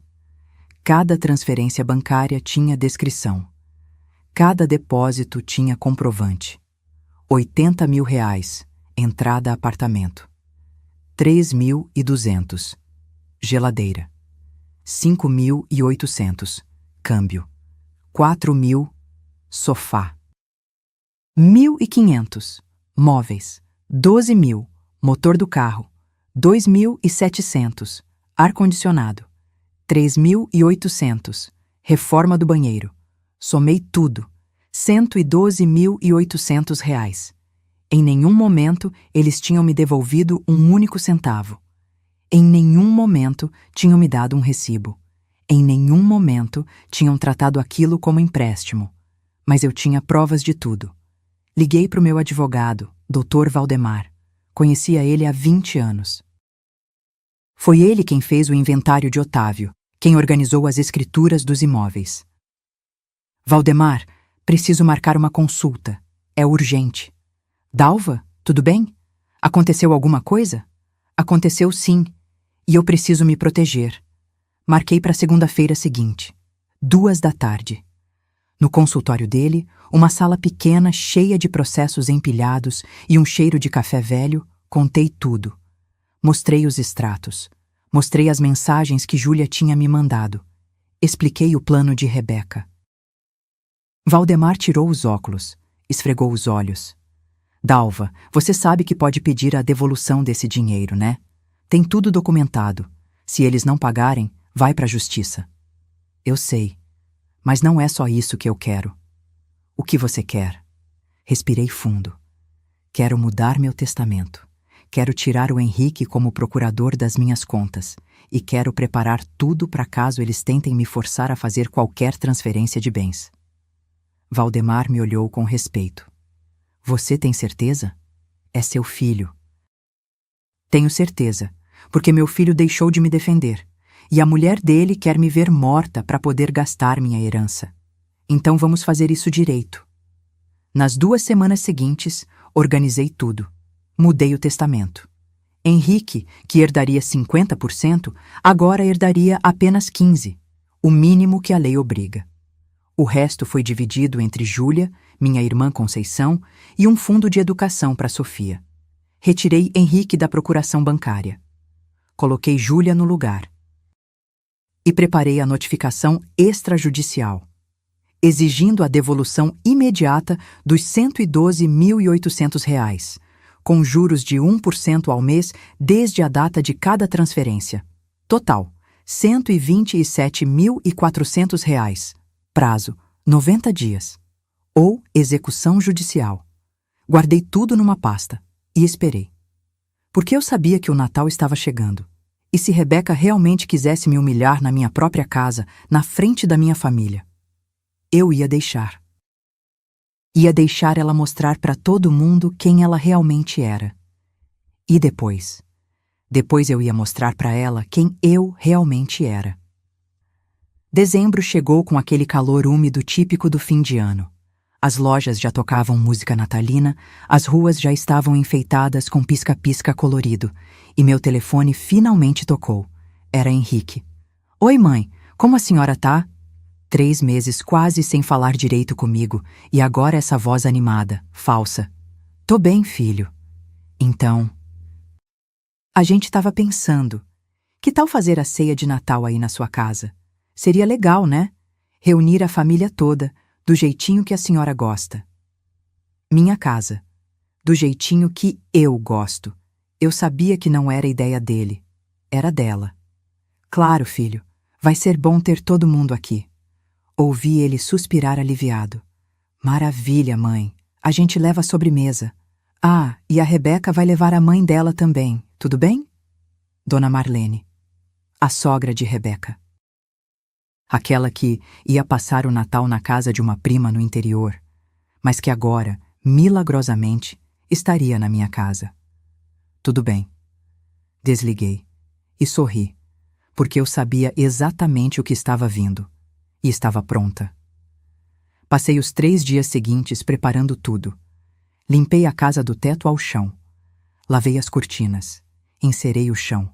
Cada transferência bancária tinha descrição. Cada depósito tinha comprovante. R$80 mil, entrada apartamento. 3.200, geladeira. 5.800, câmbio. 4.000, sofá. 1.500, móveis. 12.000, motor do carro. 2.700, ar-condicionado. 3.800, reforma do banheiro. Somei tudo. R$112.800. Em nenhum momento eles tinham me devolvido um único centavo. Em nenhum momento tinham me dado um recibo. Em nenhum momento tinham tratado aquilo como empréstimo. Mas eu tinha provas de tudo. Liguei para o meu advogado, Dr. Valdemar. Conhecia ele há 20 anos. Foi ele quem fez o inventário de Otávio, quem organizou as escrituras dos imóveis. Valdemar, preciso marcar uma consulta. É urgente. Dalva, tudo bem? Aconteceu alguma coisa? Aconteceu sim, e eu preciso me proteger. Marquei para segunda-feira seguinte, 14h. No consultório dele, uma sala pequena cheia de processos empilhados e um cheiro de café velho, contei tudo. Mostrei os extratos. Mostrei as mensagens que Júlia tinha me mandado. Expliquei o plano de Rebeca. Valdemar tirou os óculos, esfregou os olhos. Dalva, você sabe que pode pedir a devolução desse dinheiro, né? Tem tudo documentado. Se eles não pagarem, vai para a justiça. Eu sei, mas não é só isso que eu quero. O que você quer? Respirei fundo. Quero mudar meu testamento. Quero tirar o Henrique como procurador das minhas contas e quero preparar tudo para caso eles tentem me forçar a fazer qualquer transferência de bens. Valdemar me olhou com respeito. Você tem certeza? É seu filho. Tenho certeza, porque meu filho deixou de me defender e a mulher dele quer me ver morta para poder gastar minha herança. Então vamos fazer isso direito. Nas 2 semanas seguintes, organizei tudo. Mudei o testamento. Henrique, que herdaria 50%, agora herdaria apenas 15%, o mínimo que a lei obriga. O resto foi dividido entre Júlia, minha irmã Conceição, e um fundo de educação para Sofia. Retirei Henrique da procuração bancária. Coloquei Júlia no lugar. E preparei a notificação extrajudicial, exigindo a devolução imediata dos R$112.800, com juros de 1% ao mês desde a data de cada transferência. Total, R$127.400. Prazo, 90 dias. Ou execução judicial. Guardei tudo numa pasta e esperei. Porque eu sabia que o Natal estava chegando. E se Rebeca realmente quisesse me humilhar na minha própria casa, na frente da minha família, eu ia deixar. Ia deixar ela mostrar para todo mundo quem ela realmente era. E depois? Depois eu ia mostrar para ela quem eu realmente era. Dezembro chegou com aquele calor úmido típico do fim de ano. As lojas já tocavam música natalina, as ruas já estavam enfeitadas com pisca-pisca colorido, e meu telefone finalmente tocou. Era Henrique. Oi, mãe, como a senhora tá? 3 meses quase sem falar direito comigo, e agora essa voz animada, falsa. Tô bem, filho. Então... A gente estava pensando, que tal fazer a ceia de Natal aí na sua casa? Seria legal, né? Reunir a família toda, do jeitinho que a senhora gosta. Minha casa. Do jeitinho que eu gosto. Eu sabia que não era ideia dele. Era dela. Claro, filho. Vai ser bom ter todo mundo aqui. Ouvi ele suspirar aliviado. Maravilha, mãe. A gente leva a sobremesa. Ah, e a Rebeca vai levar a mãe dela também. Tudo bem? Dona Marlene. A sogra de Rebeca. Aquela que ia passar o Natal na casa de uma prima no interior, mas que agora, milagrosamente, estaria na minha casa. Tudo bem. Desliguei e sorri, porque eu sabia exatamente o que estava vindo, e estava pronta. Passei os 3 dias seguintes preparando tudo. Limpei a casa do teto ao chão. Lavei as cortinas, encerei o chão.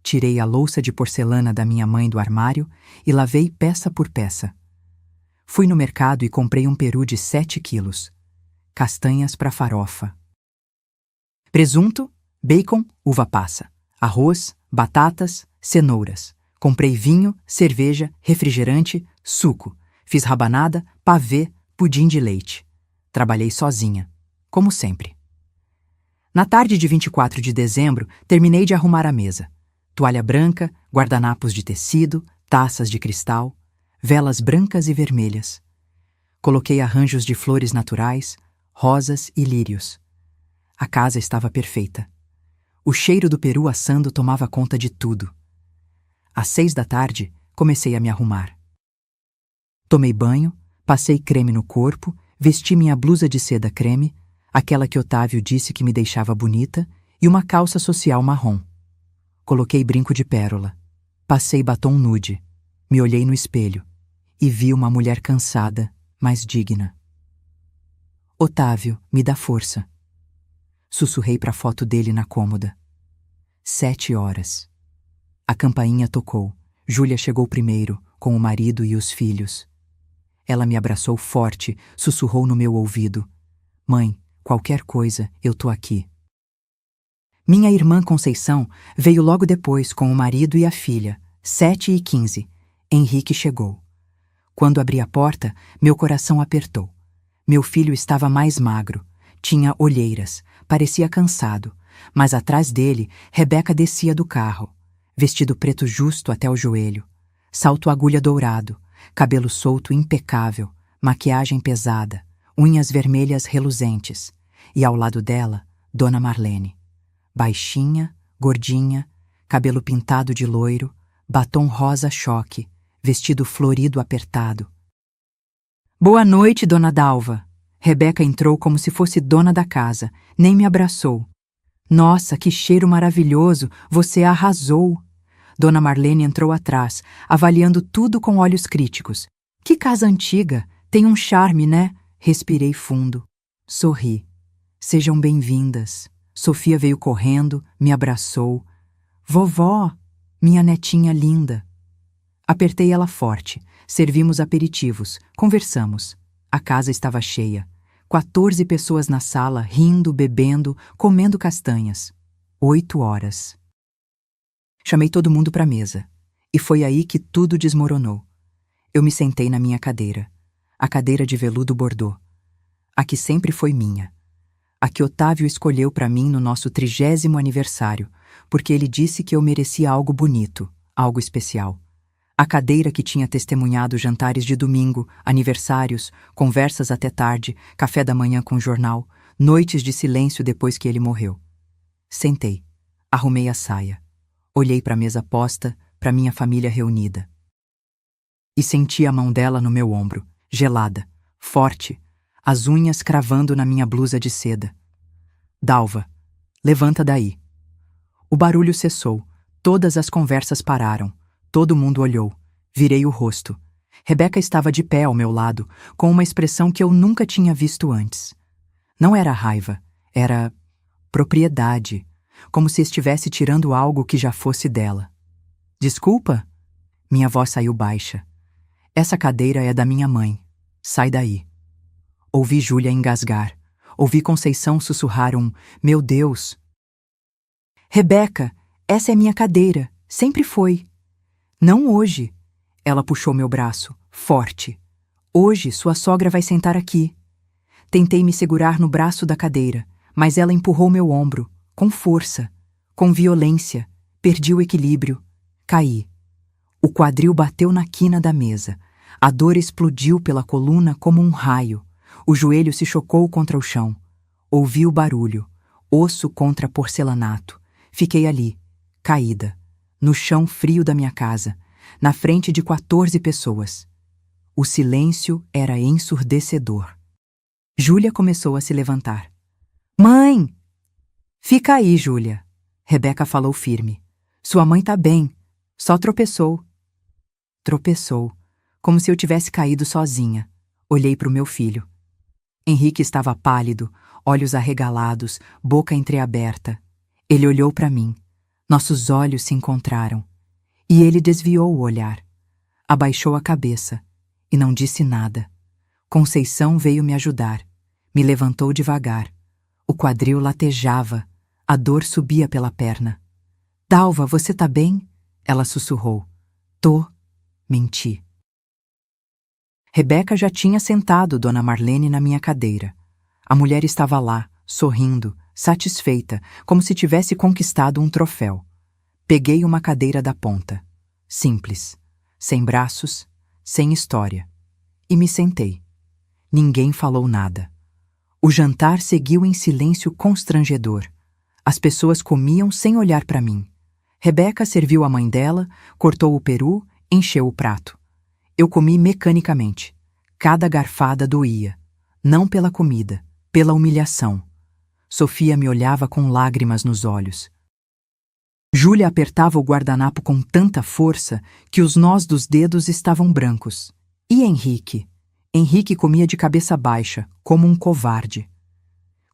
Tirei a louça de porcelana da minha mãe do armário e lavei peça por peça. Fui no mercado e comprei um peru de 7 quilos. Castanhas para farofa. Presunto, bacon, uva passa. Arroz, batatas, cenouras. Comprei vinho, cerveja, refrigerante, suco. Fiz rabanada, pavê, pudim de leite. Trabalhei sozinha, como sempre. Na tarde de 24 de dezembro, terminei de arrumar a mesa. Toalha branca, guardanapos de tecido, taças de cristal, velas brancas e vermelhas. Coloquei arranjos de flores naturais, rosas e lírios. A casa estava perfeita. O cheiro do peru assando tomava conta de tudo. Às 6 da tarde, comecei a me arrumar. Tomei banho, passei creme no corpo, vesti minha blusa de seda creme, aquela que Otávio disse que me deixava bonita, e uma calça social marrom. Coloquei brinco de pérola. Passei batom nude. Me olhei no espelho e vi uma mulher cansada, mas digna. Otávio, me dá força. Sussurrei para a foto dele na cômoda. 7 horas. A campainha tocou. Júlia chegou primeiro, com o marido e os filhos. Ela me abraçou forte, sussurrou no meu ouvido. Mãe, qualquer coisa, eu tô aqui. Minha irmã Conceição veio logo depois com o marido e a filha, 7h15. Henrique chegou. Quando abri a porta, meu coração apertou. Meu filho estava mais magro, tinha olheiras, parecia cansado, mas atrás dele, Rebeca descia do carro, vestido preto justo até o joelho, salto agulha dourado, cabelo solto impecável, maquiagem pesada, unhas vermelhas reluzentes, e ao lado dela, Dona Marlene. Baixinha, gordinha, cabelo pintado de loiro, batom rosa choque, vestido florido apertado. Boa noite, Dona Dalva. Rebeca entrou como se fosse dona da casa, nem me abraçou. Nossa, que cheiro maravilhoso, você arrasou. Dona Marlene entrou atrás, avaliando tudo com olhos críticos. Que casa antiga, tem um charme, né? Respirei fundo. Sorri. Sejam bem-vindas. Sofia veio correndo, me abraçou. Vovó, minha netinha linda. Apertei ela forte, servimos aperitivos, conversamos. A casa estava cheia. 14 pessoas na sala, rindo, bebendo, comendo castanhas. 8 horas. Chamei todo mundo para a mesa. E foi aí que tudo desmoronou. Eu me sentei na minha cadeira. A cadeira de veludo bordô. A que sempre foi minha. A que Otávio escolheu para mim no nosso 30º aniversário, porque ele disse que eu merecia algo bonito, algo especial. A cadeira que tinha testemunhado jantares de domingo, aniversários, conversas até tarde, café da manhã com jornal, noites de silêncio depois que ele morreu. Sentei, arrumei a saia, olhei para a mesa posta, para minha família reunida. E senti a mão dela no meu ombro, gelada, forte, as unhas cravando na minha blusa de seda. Dalva, levanta daí. O barulho cessou, todas as conversas pararam, todo mundo olhou, virei o rosto. Rebeca estava de pé ao meu lado, com uma expressão que eu nunca tinha visto antes. Não era raiva, era propriedade, como se estivesse tirando algo que já fosse dela. Desculpa? Minha voz saiu baixa. Essa cadeira é da minha mãe. Sai daí. Ouvi Júlia engasgar. Ouvi Conceição sussurrar um "Meu Deus!". Rebeca, essa é minha cadeira. Sempre foi. Não hoje. Ela puxou meu braço, forte. Hoje sua sogra vai sentar aqui. Tentei me segurar no braço da cadeira, mas ela empurrou meu ombro, com força, com violência. Perdi o equilíbrio. Caí. O quadril bateu na quina da mesa. A dor explodiu pela coluna como um raio. O joelho se chocou contra o chão. Ouvi o barulho. Osso contra porcelanato. Fiquei ali, caída, no chão frio da minha casa, na frente de 14 pessoas. O silêncio era ensurdecedor. Júlia começou a se levantar. Mãe! Fica aí, Júlia. Rebeca falou firme. Sua mãe tá bem. Só tropeçou. Tropeçou, como se eu tivesse caído sozinha. Olhei para o meu filho. Henrique estava pálido, olhos arregalados, boca entreaberta. Ele olhou para mim. Nossos olhos se encontraram. E ele desviou o olhar. Abaixou a cabeça e não disse nada. Conceição veio me ajudar. Me levantou devagar. O quadril latejava. A dor subia pela perna. Dalva, você tá bem? Ela sussurrou. Tô. Menti. Rebeca já tinha sentado Dona Marlene na minha cadeira. A mulher estava lá, sorrindo, satisfeita, como se tivesse conquistado um troféu. Peguei uma cadeira da ponta. Simples. Sem braços, sem história. E me sentei. Ninguém falou nada. O jantar seguiu em silêncio constrangedor. As pessoas comiam sem olhar para mim. Rebeca serviu a mãe dela, cortou o peru, encheu o prato. Eu comi mecanicamente. Cada garfada doía. Não pela comida, pela humilhação. Sofia me olhava com lágrimas nos olhos. Júlia apertava o guardanapo com tanta força que os nós dos dedos estavam brancos. E Henrique? Henrique comia de cabeça baixa, como um covarde.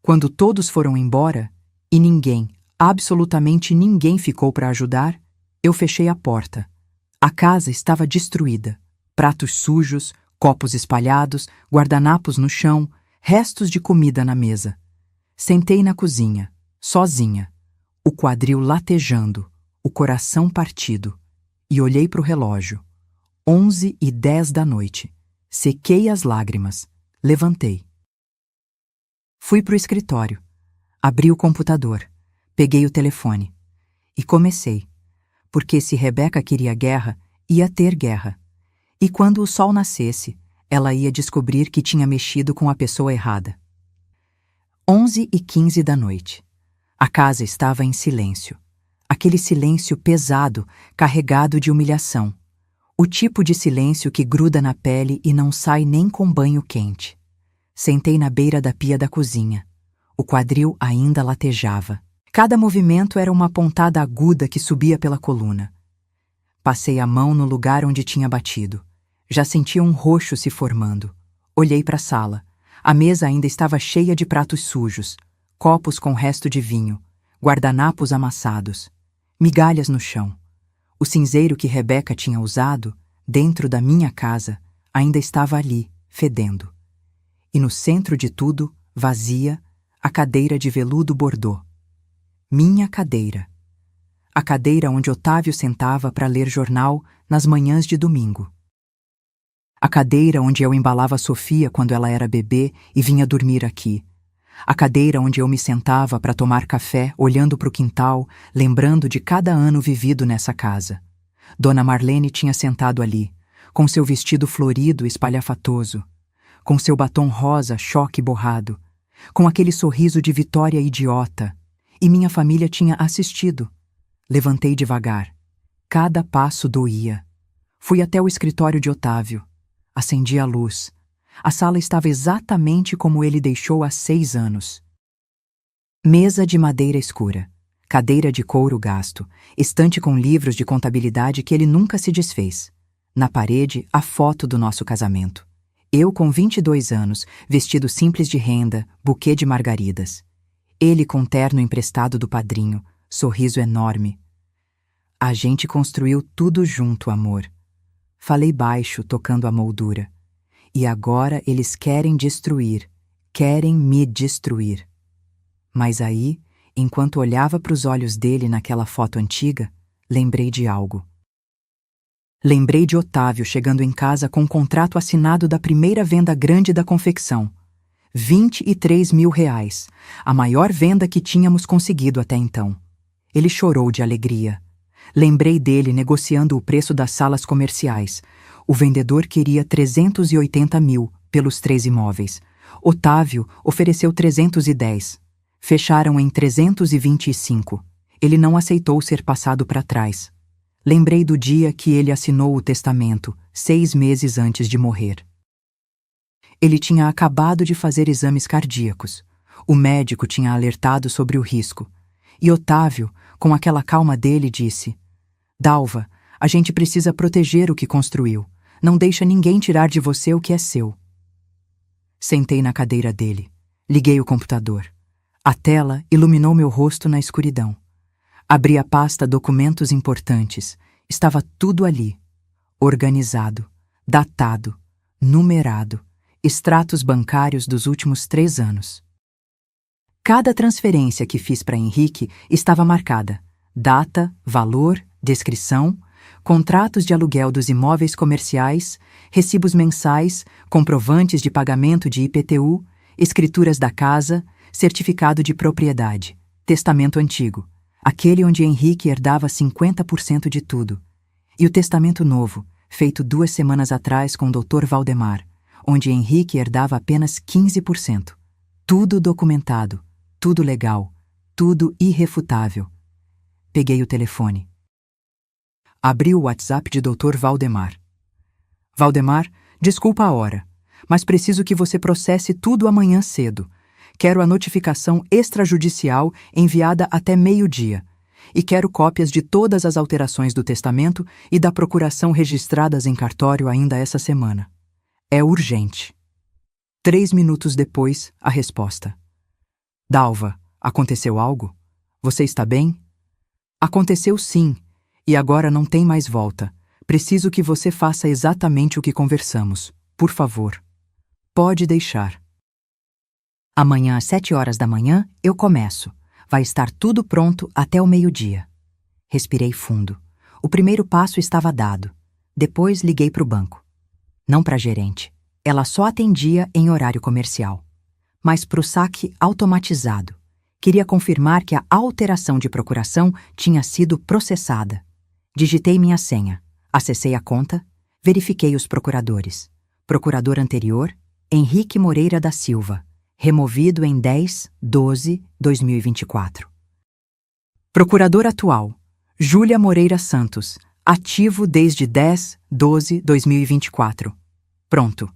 Quando todos foram embora, e ninguém, absolutamente ninguém ficou para ajudar, eu fechei a porta. A casa estava destruída. Pratos sujos, copos espalhados, guardanapos no chão, restos de comida na mesa. Sentei na cozinha, sozinha, o quadril latejando, o coração partido, e olhei para o relógio. 11h10 da noite. Sequei as lágrimas. Levantei. Fui para o escritório. Abri o computador. Peguei o telefone. E comecei. Porque se Rebeca queria guerra, ia ter guerra. E quando o sol nascesse, ela ia descobrir que tinha mexido com a pessoa errada. 11h15 da noite. A casa estava em silêncio. Aquele silêncio pesado, carregado de humilhação. O tipo de silêncio que gruda na pele e não sai nem com banho quente. Sentei na beira da pia da cozinha. O quadril ainda latejava. Cada movimento era uma pontada aguda que subia pela coluna. Passei a mão no lugar onde tinha batido. Já sentia um roxo se formando. Olhei para a sala. A mesa ainda estava cheia de pratos sujos, copos com resto de vinho, guardanapos amassados, migalhas no chão. O cinzeiro que Rebeca tinha usado, dentro da minha casa, ainda estava ali, fedendo. E no centro de tudo, vazia, a cadeira de veludo bordô. Minha cadeira. A cadeira onde Otávio sentava para ler jornal nas manhãs de domingo. A cadeira onde eu embalava Sofia quando ela era bebê e vinha dormir aqui. A cadeira onde eu me sentava para tomar café, olhando para o quintal, lembrando de cada ano vivido nessa casa. Dona Marlene tinha sentado ali, com seu vestido florido espalhafatoso, com seu batom rosa choque borrado, com aquele sorriso de vitória idiota, e minha família tinha assistido. Levantei devagar. Cada passo doía. Fui até o escritório de Otávio. Acendi a luz. A sala estava exatamente como ele deixou há 6 anos. Mesa de madeira escura, cadeira de couro gasto, estante com livros de contabilidade que ele nunca se desfez. Na parede, a foto do nosso casamento. Eu com 22 anos, vestido simples de renda, buquê de margaridas. Ele com terno emprestado do padrinho, sorriso enorme. A gente construiu tudo junto, amor. Falei baixo, tocando a moldura. E agora eles querem me destruir. Mas aí, enquanto olhava para os olhos dele naquela foto antiga, lembrei de algo. Lembrei de Otávio chegando em casa com o contrato assinado da primeira venda grande da confecção. R$ 23 mil, a maior venda que tínhamos conseguido até então. Ele chorou de alegria. Lembrei dele negociando o preço das salas comerciais. O vendedor queria 380 mil pelos 3 imóveis. Otávio ofereceu 310. Fecharam em 325. Ele não aceitou ser passado para trás. Lembrei do dia que ele assinou o testamento, 6 meses antes de morrer. Ele tinha acabado de fazer exames cardíacos. O médico tinha alertado sobre o risco. E Otávio, com aquela calma dele, disse: Dalva, a gente precisa proteger o que construiu. Não deixa ninguém tirar de você o que é seu. Sentei na cadeira dele. Liguei o computador. A tela iluminou meu rosto na escuridão. Abri a pasta Documentos Importantes. Estava tudo ali. Organizado, datado, numerado. Extratos bancários dos últimos 3 anos. Cada transferência que fiz para Henrique estava marcada: data, valor, descrição, contratos de aluguel dos imóveis comerciais, recibos mensais, comprovantes de pagamento de IPTU, escrituras da casa, certificado de propriedade, testamento antigo, aquele onde Henrique herdava 50% de tudo, e o testamento novo, feito 2 semanas atrás com o Dr. Valdemar, onde Henrique herdava apenas 15%. Tudo documentado, tudo legal, tudo irrefutável. Peguei o telefone. Abri o WhatsApp de Dr. Valdemar. Valdemar, desculpa a hora, mas preciso que você processe tudo amanhã cedo. Quero a notificação extrajudicial enviada até meio-dia. E quero cópias de todas as alterações do testamento e da procuração registradas em cartório ainda essa semana. É urgente. 3 minutos depois, a resposta. Dalva, aconteceu algo? Você está bem? Aconteceu sim, e agora não tem mais volta. Preciso que você faça exatamente o que conversamos. Por favor. Pode deixar. Amanhã às 7 horas da manhã eu começo. Vai estar tudo pronto até o meio-dia. Respirei fundo. O primeiro passo estava dado. Depois liguei para o banco. Não para a gerente. Ela só atendia em horário comercial. Mas para o saque automatizado. Queria confirmar que a alteração de procuração tinha sido processada. Digitei minha senha. Acessei a conta. Verifiquei os procuradores. Procurador anterior, Henrique Moreira da Silva. Removido em 10/12/2024. Procurador atual, Júlia Moreira Santos. Ativo desde 10/12/2024. Pronto.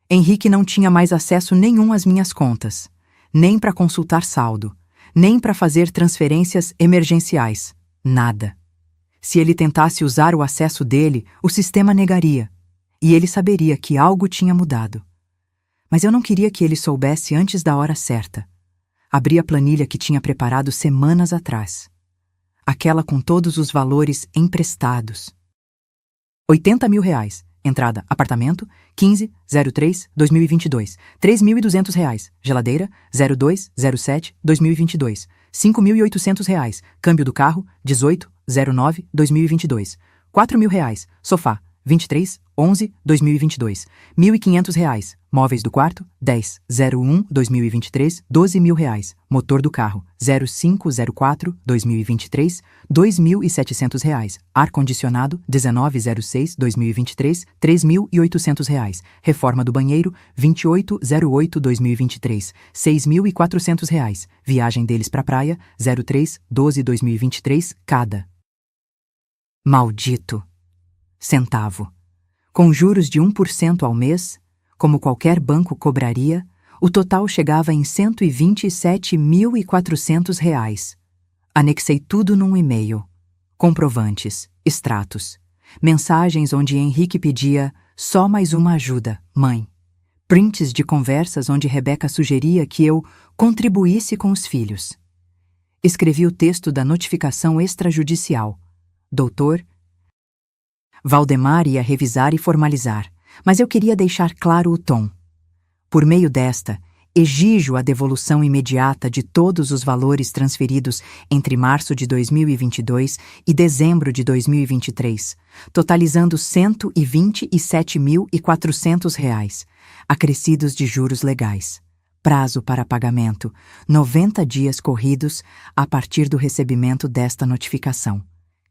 Henrique não tinha mais acesso nenhum às minhas contas, nem para consultar saldo, nem para fazer transferências emergenciais. Nada. Se ele tentasse usar o acesso dele, o sistema negaria, e ele saberia que algo tinha mudado. Mas eu não queria que ele soubesse antes da hora certa. Abri a planilha que tinha preparado semanas atrás. Aquela com todos os valores emprestados. R$ 80 mil. Entrada, apartamento, 15/03/2022. R$ 3.200. Geladeira, 02/07/2022. R$ 5.800. Câmbio do carro, 18/09/2022. R$ 4.000. Sofá, 23/11/2022. R$ 1.500. Móveis do quarto, 10/01/2023. R$ 12.000. Motor do carro, 05/04/2023. R$ 2.700. Ar-condicionado, 19/06/2023. R$ 3.800. Reforma do banheiro, 28/08/2023. R$ 6.400. Viagem deles para a praia, 03/12/2023, cada. Maldito. Centavo. Com juros de 1% ao mês, como qualquer banco cobraria, o total chegava em R$ 127.400. Anexei tudo num e-mail. Comprovantes, extratos, mensagens onde Henrique pedia só mais uma ajuda, mãe. Prints de conversas onde Rebeca sugeria que eu contribuísse com os filhos. Escrevi o texto da notificação extrajudicial. Doutor, Valdemar ia revisar e formalizar, mas eu queria deixar claro o tom. Por meio desta, exijo a devolução imediata de todos os valores transferidos entre março de 2022 e dezembro de 2023, totalizando R$ 127.400, acrescidos de juros legais. Prazo para pagamento: 90 dias corridos a partir do recebimento desta notificação.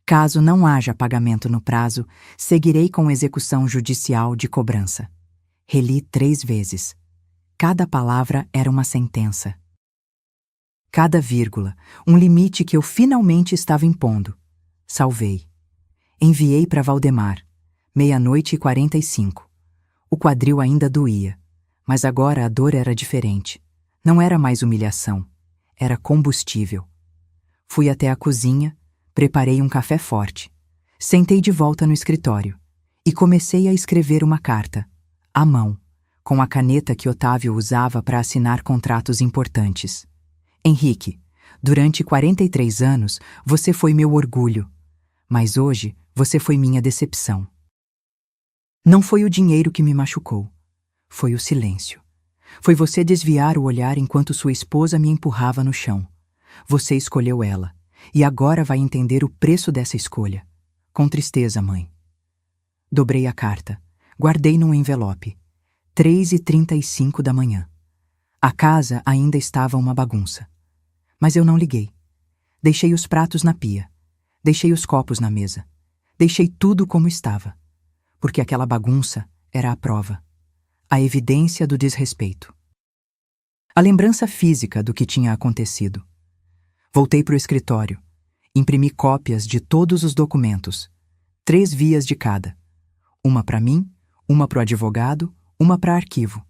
Caso não haja pagamento no prazo, seguirei com execução judicial de cobrança. Reli 3 vezes. Cada palavra era uma sentença. Cada vírgula, um limite que eu finalmente estava impondo. Salvei. Enviei para Valdemar. 00:45. O quadril ainda doía, mas agora a dor era diferente. Não era mais humilhação, era combustível. Fui até a cozinha, preparei um café forte. Sentei de volta no escritório e comecei a escrever uma carta, à mão, com a caneta que Otávio usava para assinar contratos importantes. Henrique, durante 43 anos você foi meu orgulho, mas hoje você foi minha decepção. Não foi o dinheiro que me machucou, foi o silêncio. Foi você desviar o olhar enquanto sua esposa me empurrava no chão. Você escolheu ela, e agora vai entender o preço dessa escolha. Com tristeza, mãe. Dobrei a carta, guardei num envelope. 3:35 da manhã. A casa ainda estava uma bagunça. Mas eu não liguei. Deixei os pratos na pia. Deixei os copos na mesa. Deixei tudo como estava. Porque aquela bagunça era a prova. A evidência do desrespeito. A lembrança física do que tinha acontecido. Voltei para o escritório. Imprimi cópias de todos os documentos. 3 vias de cada. Uma para mim, uma para o advogado, uma para arquivo.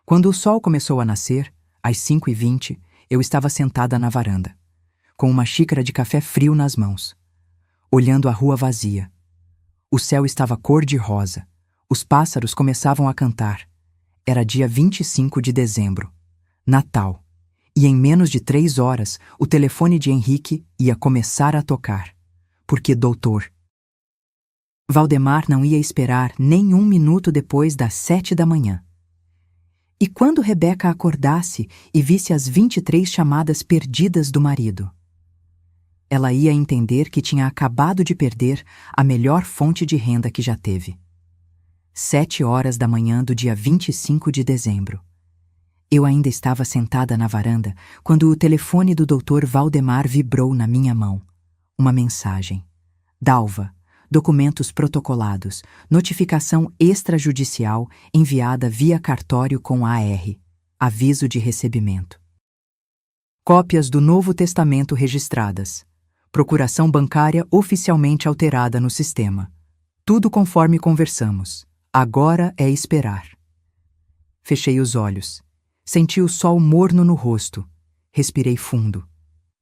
Quando o sol começou a nascer, às 5:20, eu estava sentada na varanda, com uma xícara de café frio nas mãos, olhando a rua vazia. O céu estava cor-de-rosa, os pássaros começavam a cantar. Era dia 25 de dezembro, Natal, e em menos de 3 horas o telefone de Henrique ia começar a tocar, porque doutor Valdemar não ia esperar nem 1 minuto depois das 7 da manhã. E quando Rebeca acordasse e visse as 23 chamadas perdidas do marido? Ela ia entender que tinha acabado de perder a melhor fonte de renda que já teve. 7 horas da manhã do dia 25 de dezembro. Eu ainda estava sentada na varanda quando o telefone do Dr. Valdemar vibrou na minha mão. Uma mensagem. Dalva. Documentos protocolados, notificação extrajudicial enviada via cartório com AR, aviso de recebimento. Cópias do Novo Testamento registradas. Procuração bancária oficialmente alterada no sistema. Tudo conforme conversamos. Agora é esperar. Fechei os olhos. Senti o sol morno no rosto. Respirei fundo.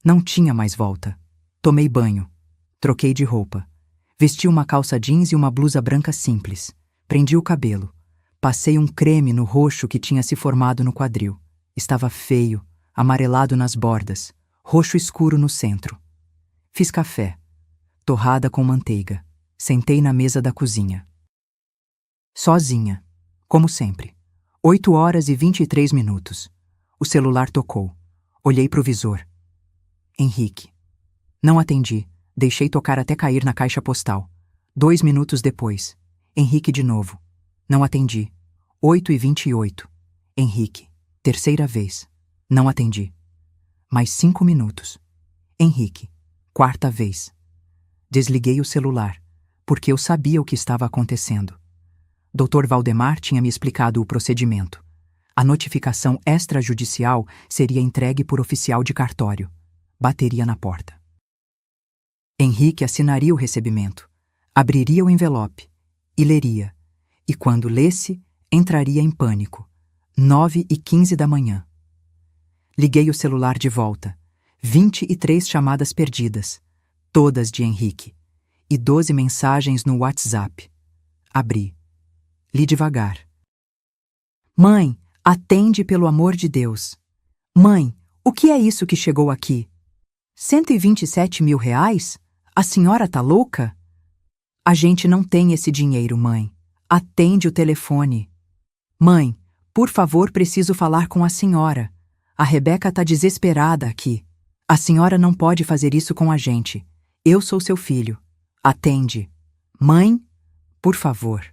Não tinha mais volta. Tomei banho. Troquei de roupa. Vesti uma calça jeans e uma blusa branca simples. Prendi o cabelo. Passei um creme no roxo que tinha se formado no quadril. Estava feio, amarelado nas bordas, roxo escuro no centro. Fiz café, torrada com manteiga. Sentei na mesa da cozinha. Sozinha, como sempre. 8h23. O celular tocou. Olhei para o visor. Henrique. Não atendi. Deixei tocar até cair na caixa postal. 2 minutos depois. Henrique de novo. Não atendi. 8h28. Henrique. Terceira vez. Não atendi. Mais 5 minutos. Henrique. Quarta vez. Desliguei o celular, porque eu sabia o que estava acontecendo. Dr. Valdemar tinha me explicado o procedimento. A notificação extrajudicial seria entregue por oficial de cartório. Bateria na porta. Henrique assinaria o recebimento, abriria o envelope e leria. E quando lesse, entraria em pânico. 9h15 da manhã. Liguei o celular de volta. 23 chamadas perdidas, todas de Henrique, e 12 mensagens no WhatsApp. Abri. Li devagar. Mãe, atende pelo amor de Deus. Mãe, o que é isso que chegou aqui? R$ 127 mil? A senhora tá louca? A gente não tem esse dinheiro, mãe. Atende o telefone. Mãe, por favor, preciso falar com a senhora. A Rebeca tá desesperada aqui. A senhora não pode fazer isso com a gente. Eu sou seu filho. Atende. Mãe, por favor.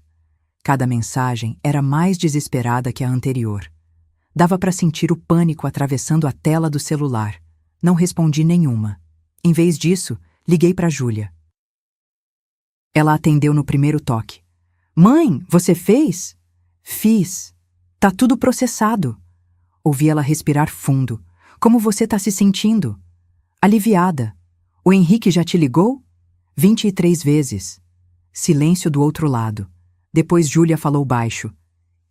Cada mensagem era mais desesperada que a anterior. Dava para sentir o pânico atravessando a tela do celular. Não respondi nenhuma. Em vez disso, liguei para Júlia. Ela atendeu no primeiro toque. Mãe, você fez? Fiz. Tá tudo processado. Ouvi ela respirar fundo. Como você tá se sentindo? Aliviada. O Henrique já te ligou? 23 vezes. Silêncio do outro lado. Depois Júlia falou baixo.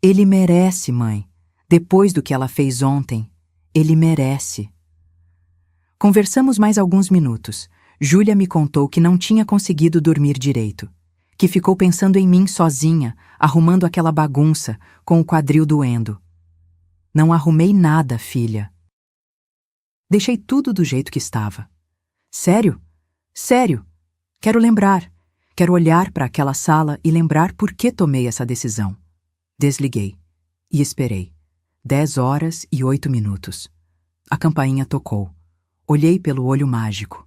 Ele merece, mãe. Depois do que ela fez ontem, ele merece. Conversamos mais alguns minutos. Júlia me contou que não tinha conseguido dormir direito, que ficou pensando em mim sozinha, arrumando aquela bagunça, com o quadril doendo. Não arrumei nada, filha. Deixei tudo do jeito que estava. Sério? Sério. Quero lembrar. Quero olhar para aquela sala e lembrar por que tomei essa decisão. Desliguei. E esperei. 10h08. A campainha tocou. Olhei pelo olho mágico.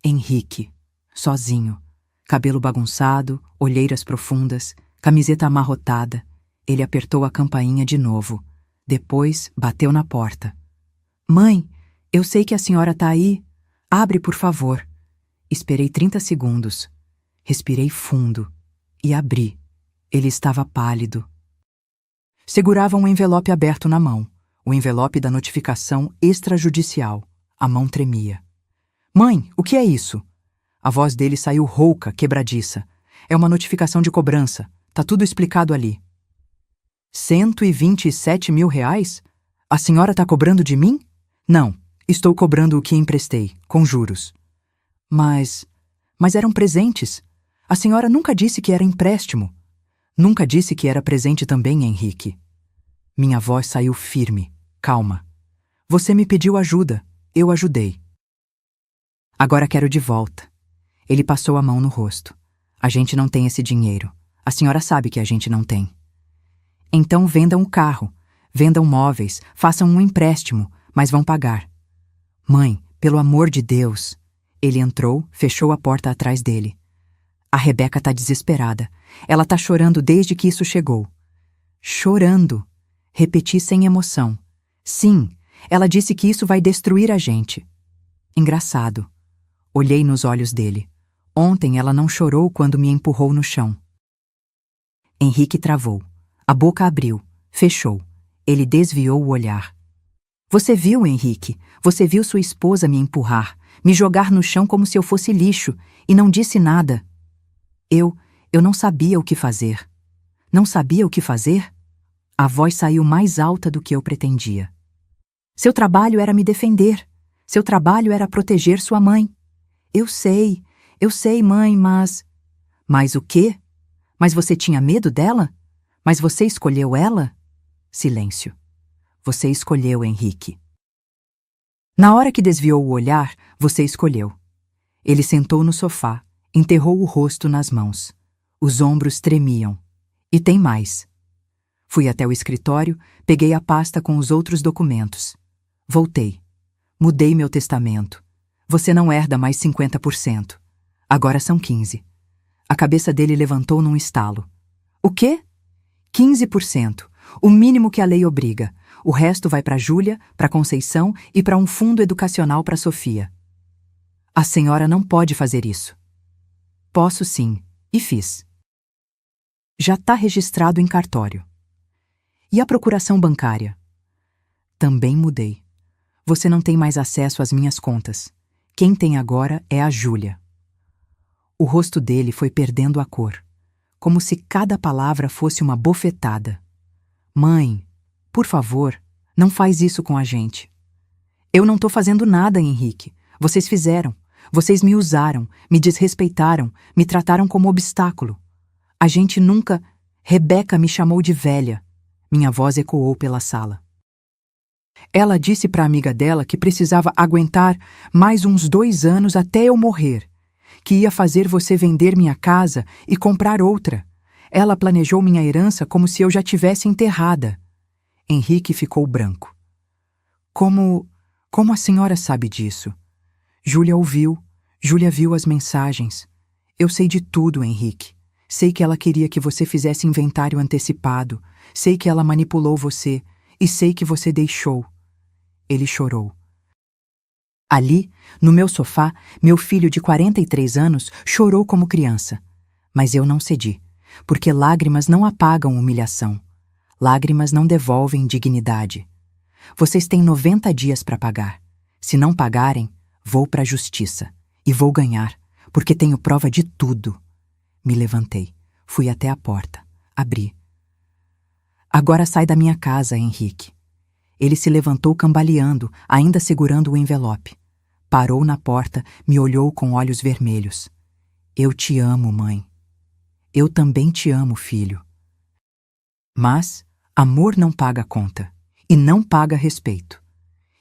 Henrique. Sozinho. Cabelo bagunçado, olheiras profundas, camiseta amarrotada. Ele apertou a campainha de novo. Depois bateu na porta. Mãe, eu sei que a senhora tá aí. Abre, por favor. Esperei 30 segundos. Respirei fundo. E abri. Ele estava pálido. Segurava um envelope aberto na mão. O envelope da notificação extrajudicial. A mão tremia. Mãe, o que é isso? A voz dele saiu rouca, quebradiça. É uma notificação de cobrança. Tá tudo explicado ali. 127 mil reais? A senhora tá cobrando de mim? Não, estou cobrando o que emprestei, com juros. Mas eram presentes. A senhora nunca disse que era empréstimo. Nunca disse que era presente também, Henrique. Minha voz saiu firme, calma. Você me pediu ajuda, eu ajudei. Agora quero de volta. Ele passou a mão no rosto. A gente não tem esse dinheiro. A senhora sabe que a gente não tem. Então vendam o carro, vendam móveis, façam um empréstimo, mas vão pagar. Mãe, pelo amor de Deus. Ele entrou, fechou a porta atrás dele. A Rebeca tá desesperada. Ela tá chorando desde que isso chegou. Chorando. Repeti sem emoção. Sim, ela disse que isso vai destruir a gente. Engraçado. Olhei nos olhos dele. Ontem ela não chorou quando me empurrou no chão. Henrique travou. A boca abriu, fechou. Ele desviou o olhar. Você viu, Henrique? Você viu sua esposa me empurrar, me jogar no chão como se eu fosse lixo, e não disse nada. Eu não sabia o que fazer. Não sabia o que fazer? A voz saiu mais alta do que eu pretendia. Seu trabalho era me defender. Seu trabalho era proteger sua mãe. Eu sei, mãe, mas... Mas o quê? Mas você tinha medo dela? Mas você escolheu ela? Silêncio. Você escolheu, Henrique. Na hora que desviou o olhar, você escolheu. Ele sentou no sofá, enterrou o rosto nas mãos. Os ombros tremiam. E tem mais. Fui até o escritório, peguei a pasta com os outros documentos. Voltei. Mudei meu testamento. Você não herda mais 50%. Agora são 15%. A cabeça dele levantou num estalo. O quê? 15%. O mínimo que a lei obriga. O resto vai para Júlia, para Conceição e para um fundo educacional para Sofia. A senhora não pode fazer isso. Posso sim, e fiz. Já está registrado em cartório. E a procuração bancária? Também mudei. Você não tem mais acesso às minhas contas. Quem tem agora é a Júlia. O rosto dele foi perdendo a cor, como se cada palavra fosse uma bofetada. Mãe, por favor, não faz isso com a gente. Eu não tô fazendo nada, Henrique. Vocês fizeram. Vocês me usaram, me desrespeitaram, me trataram como obstáculo. A gente nunca... Rebeca me chamou de velha. Minha voz ecoou pela sala. Ela disse para a amiga dela que precisava aguentar mais uns 2 anos até eu morrer, que ia fazer você vender minha casa e comprar outra. Ela planejou minha herança como se eu já tivesse enterrada. Henrique ficou branco. Como a senhora sabe disso? Júlia ouviu. Júlia viu as mensagens. Eu sei de tudo, Henrique. Sei que ela queria que você fizesse inventário antecipado. Sei que ela manipulou você. E sei que você deixou. Ele chorou. Ali, no meu sofá, meu filho de 43 anos chorou como criança. Mas eu não cedi, porque lágrimas não apagam humilhação. Lágrimas não devolvem dignidade. Vocês têm 90 dias para pagar. Se não pagarem, vou para a justiça. E vou ganhar, porque tenho prova de tudo. Me levantei, fui até a porta, abri. Agora sai da minha casa, Henrique. Ele se levantou cambaleando, ainda segurando o envelope. Parou na porta, me olhou com olhos vermelhos. Eu te amo, mãe. Eu também te amo, filho. Mas amor não paga conta, e não paga respeito.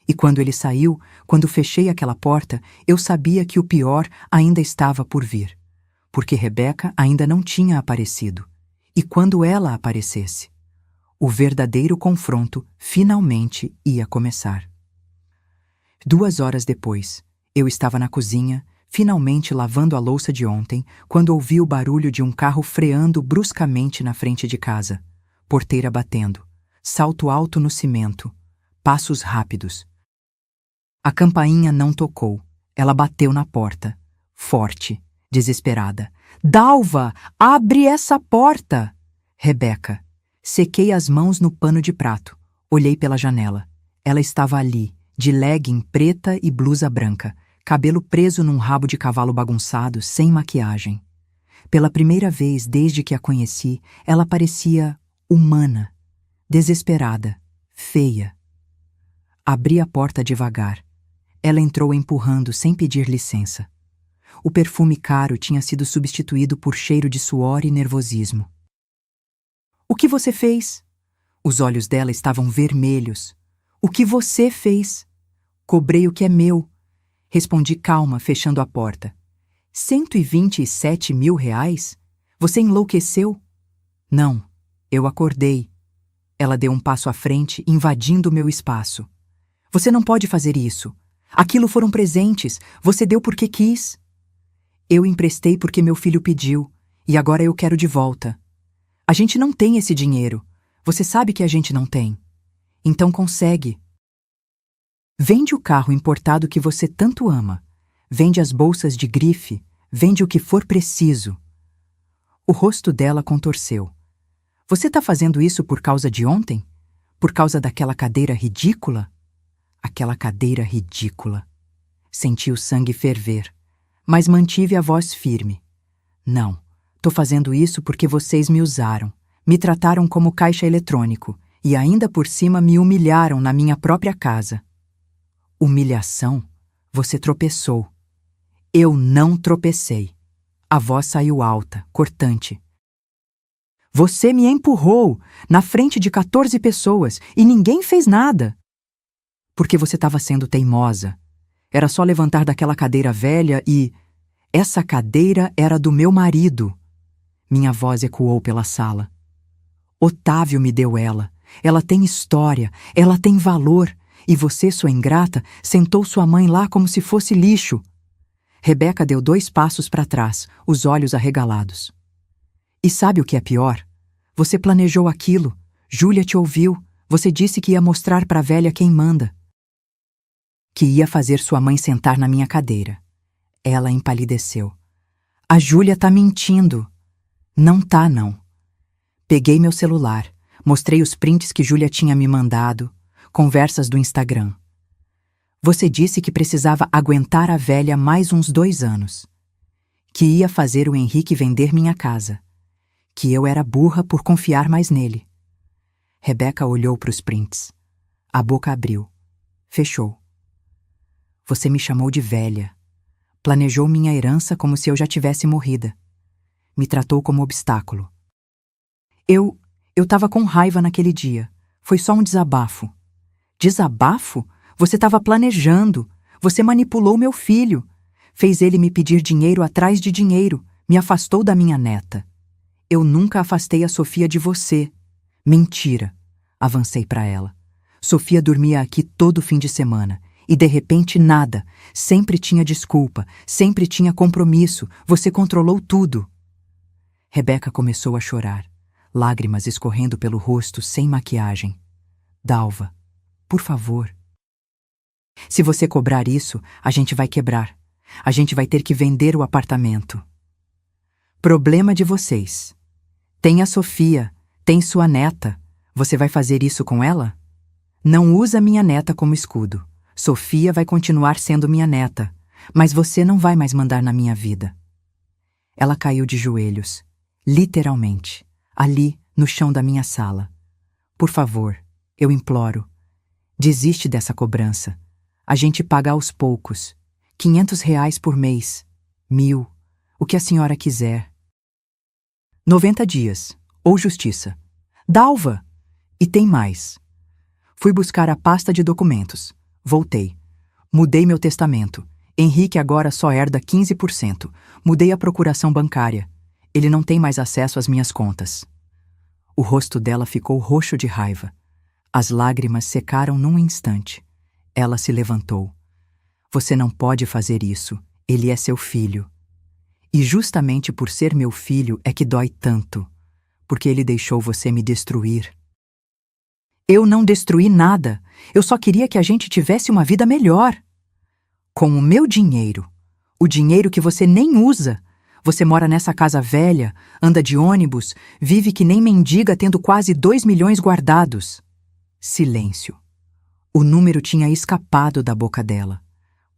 E quando ele saiu, quando fechei aquela porta, eu sabia que o pior ainda estava por vir, porque Rebeca ainda não tinha aparecido. E quando ela aparecesse, o verdadeiro confronto finalmente ia começar. 2 horas depois, eu estava na cozinha, finalmente lavando a louça de ontem, quando ouvi o barulho de um carro freando bruscamente na frente de casa. Porteira batendo, salto alto no cimento, passos rápidos. A campainha não tocou. Ela bateu na porta, forte, desesperada. Dalva, abre essa porta! Rebeca. Sequei as mãos no pano de prato. Olhei pela janela. Ela estava ali, de legging preta e blusa branca, cabelo preso num rabo de cavalo bagunçado, sem maquiagem. Pela primeira vez desde que a conheci, ela parecia humana, desesperada, feia. Abri a porta devagar. Ela entrou empurrando sem pedir licença. O perfume caro tinha sido substituído por cheiro de suor e nervosismo. O que você fez? Os olhos dela estavam vermelhos. O que você fez? Cobrei o que é meu. Respondi calma, fechando a porta. 127 mil reais? Você enlouqueceu? Não, eu acordei. Ela deu um passo à frente, invadindo o meu espaço. Você não pode fazer isso. Aquilo foram presentes. Você deu porque quis. Eu emprestei porque meu filho pediu. E agora eu quero de volta. A gente não tem esse dinheiro. Você sabe que a gente não tem. Então consegue. Vende o carro importado que você tanto ama. Vende as bolsas de grife. Vende o que for preciso. O rosto dela contorceu. Você tá fazendo isso por causa de ontem? Por causa daquela cadeira ridícula? Aquela cadeira ridícula. Senti o sangue ferver, mas mantive a voz firme. Não, tô fazendo isso porque vocês me usaram, me trataram como caixa eletrônico e ainda por cima me humilharam na minha própria casa. Humilhação? Você tropeçou. Eu não tropecei. A voz saiu alta, cortante. Você me empurrou na frente de 14 pessoas e ninguém fez nada. Porque você estava sendo teimosa. Era só levantar daquela cadeira velha e... Essa cadeira era do meu marido. Minha voz ecoou pela sala. Otávio me deu ela. Ela tem história, ela tem valor. E você, sua ingrata, sentou sua mãe lá como se fosse lixo. Rebeca deu 2 passos para trás, os olhos arregalados. E sabe o que é pior? Você planejou aquilo. Júlia te ouviu. Você disse que ia mostrar para a velha quem manda. Que ia fazer sua mãe sentar na minha cadeira. Ela empalideceu. A Júlia tá mentindo. Não tá, não. Peguei meu celular, mostrei os prints que Júlia tinha me mandado, conversas do Instagram. Você disse que precisava aguentar a velha mais uns 2 anos. Que ia fazer o Henrique vender minha casa. Que eu era burra por confiar mais nele. Rebeca olhou para os prints. A boca abriu. Fechou. Você me chamou de velha. Planejou minha herança como se eu já tivesse morrida. Me tratou como obstáculo. Eu tava com raiva naquele dia. Foi só um desabafo. Desabafo? Você estava planejando. Você manipulou meu filho. Fez ele me pedir dinheiro atrás de dinheiro, me afastou da minha neta. Eu nunca afastei a Sofia de você. Mentira, avancei para ela. Sofia dormia aqui todo fim de semana. E de repente nada. Sempre tinha desculpa, sempre tinha compromisso. Você controlou tudo. Rebeca começou a chorar, lágrimas escorrendo pelo rosto sem maquiagem. Dalva, por favor. Se você cobrar isso, a gente vai quebrar. A gente vai ter que vender o apartamento. Problema de vocês. Tem a Sofia, tem sua neta. Você vai fazer isso com ela? Não usa minha neta como escudo. Sofia vai continuar sendo minha neta, mas você não vai mais mandar na minha vida. Ela caiu de joelhos, literalmente, ali no chão da minha sala. Por favor, eu imploro, desiste dessa cobrança. A gente paga aos poucos, R$ 500 por mês, 1.000, o que a senhora quiser. 90 dias, ou justiça. Dalva! E tem mais. Fui buscar a pasta de documentos. Voltei. Mudei meu testamento. Henrique agora só herda 15%. Mudei a procuração bancária. Ele não tem mais acesso às minhas contas. O rosto dela ficou roxo de raiva. As lágrimas secaram num instante. Ela se levantou. Você não pode fazer isso. Ele é seu filho. E justamente por ser meu filho é que dói tanto. Porque ele deixou você me destruir. Eu não destruí nada. Eu só queria que a gente tivesse uma vida melhor. Com o meu dinheiro. O dinheiro que você nem usa. Você mora nessa casa velha, anda de ônibus, vive que nem mendiga tendo quase 2 milhões guardados. Silêncio. O número tinha escapado da boca dela.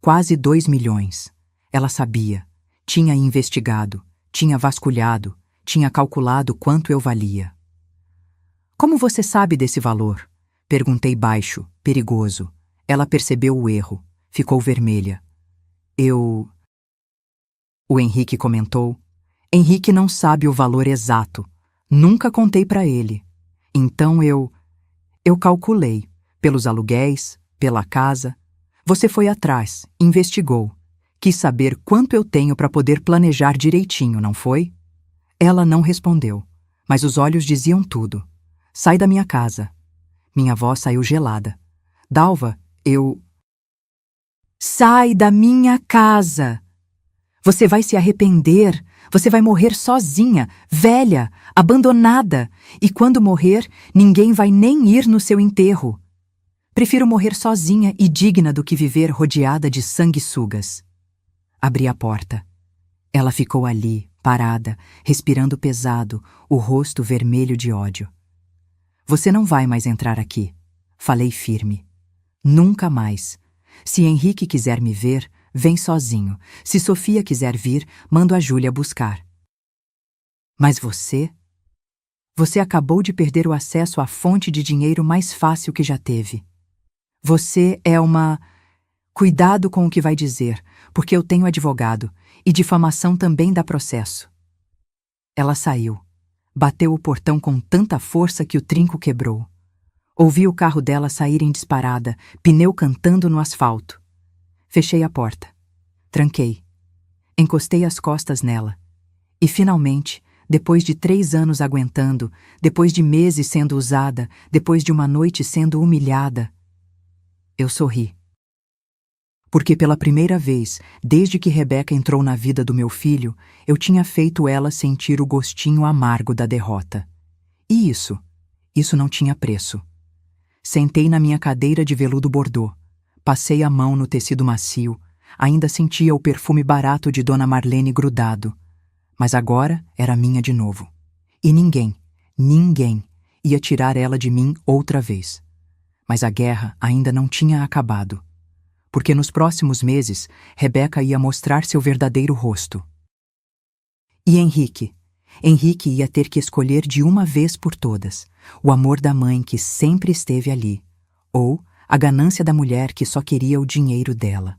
Quase 2 milhões. Ela sabia. Tinha investigado. Tinha vasculhado. Tinha calculado quanto eu valia. Como você sabe desse valor? Perguntei baixo, perigoso. Ela percebeu o erro. Ficou vermelha. O Henrique comentou. Henrique não sabe o valor exato. Nunca contei para ele. Então eu calculei. Pelos aluguéis, pela casa. Você foi atrás, investigou. Quis saber quanto eu tenho para poder planejar direitinho, não foi? Ela não respondeu, mas os olhos diziam tudo. Sai da minha casa. Minha voz saiu gelada. Dalva, Sai da minha casa! Você vai se arrepender. Você vai morrer sozinha, velha, abandonada. E quando morrer, ninguém vai nem ir no seu enterro. Prefiro morrer sozinha e digna do que viver rodeada de sanguessugas. Abri a porta. Ela ficou ali, parada, respirando pesado, o rosto vermelho de ódio. Você não vai mais entrar aqui. Falei firme. Nunca mais. Se Henrique quiser me ver, vem sozinho. Se Sofia quiser vir, mando a Júlia buscar. Mas você? Você acabou de perder o acesso à fonte de dinheiro mais fácil que já teve. Você é uma... Cuidado com o que vai dizer, porque eu tenho advogado, e difamação também dá processo. Ela saiu. Bateu o portão com tanta força que o trinco quebrou. Ouvi o carro dela sair em disparada, pneu cantando no asfalto. Fechei a porta. Tranquei. Encostei as costas nela. E finalmente, depois de 3 anos aguentando, depois de meses sendo usada, depois de uma noite sendo humilhada, eu sorri. Porque pela primeira vez, desde que Rebeca entrou na vida do meu filho, eu tinha feito ela sentir o gostinho amargo da derrota. E isso não tinha preço. Sentei na minha cadeira de veludo bordô, passei a mão no tecido macio, ainda sentia o perfume barato de Dona Marlene grudado. Mas agora era minha de novo. E ninguém ia tirar ela de mim outra vez. Mas a guerra ainda não tinha acabado. Porque nos próximos meses, Rebeca ia mostrar seu verdadeiro rosto. E Henrique ia ter que escolher de uma vez por todas o amor da mãe que sempre esteve ali, ou a ganância da mulher que só queria o dinheiro dela.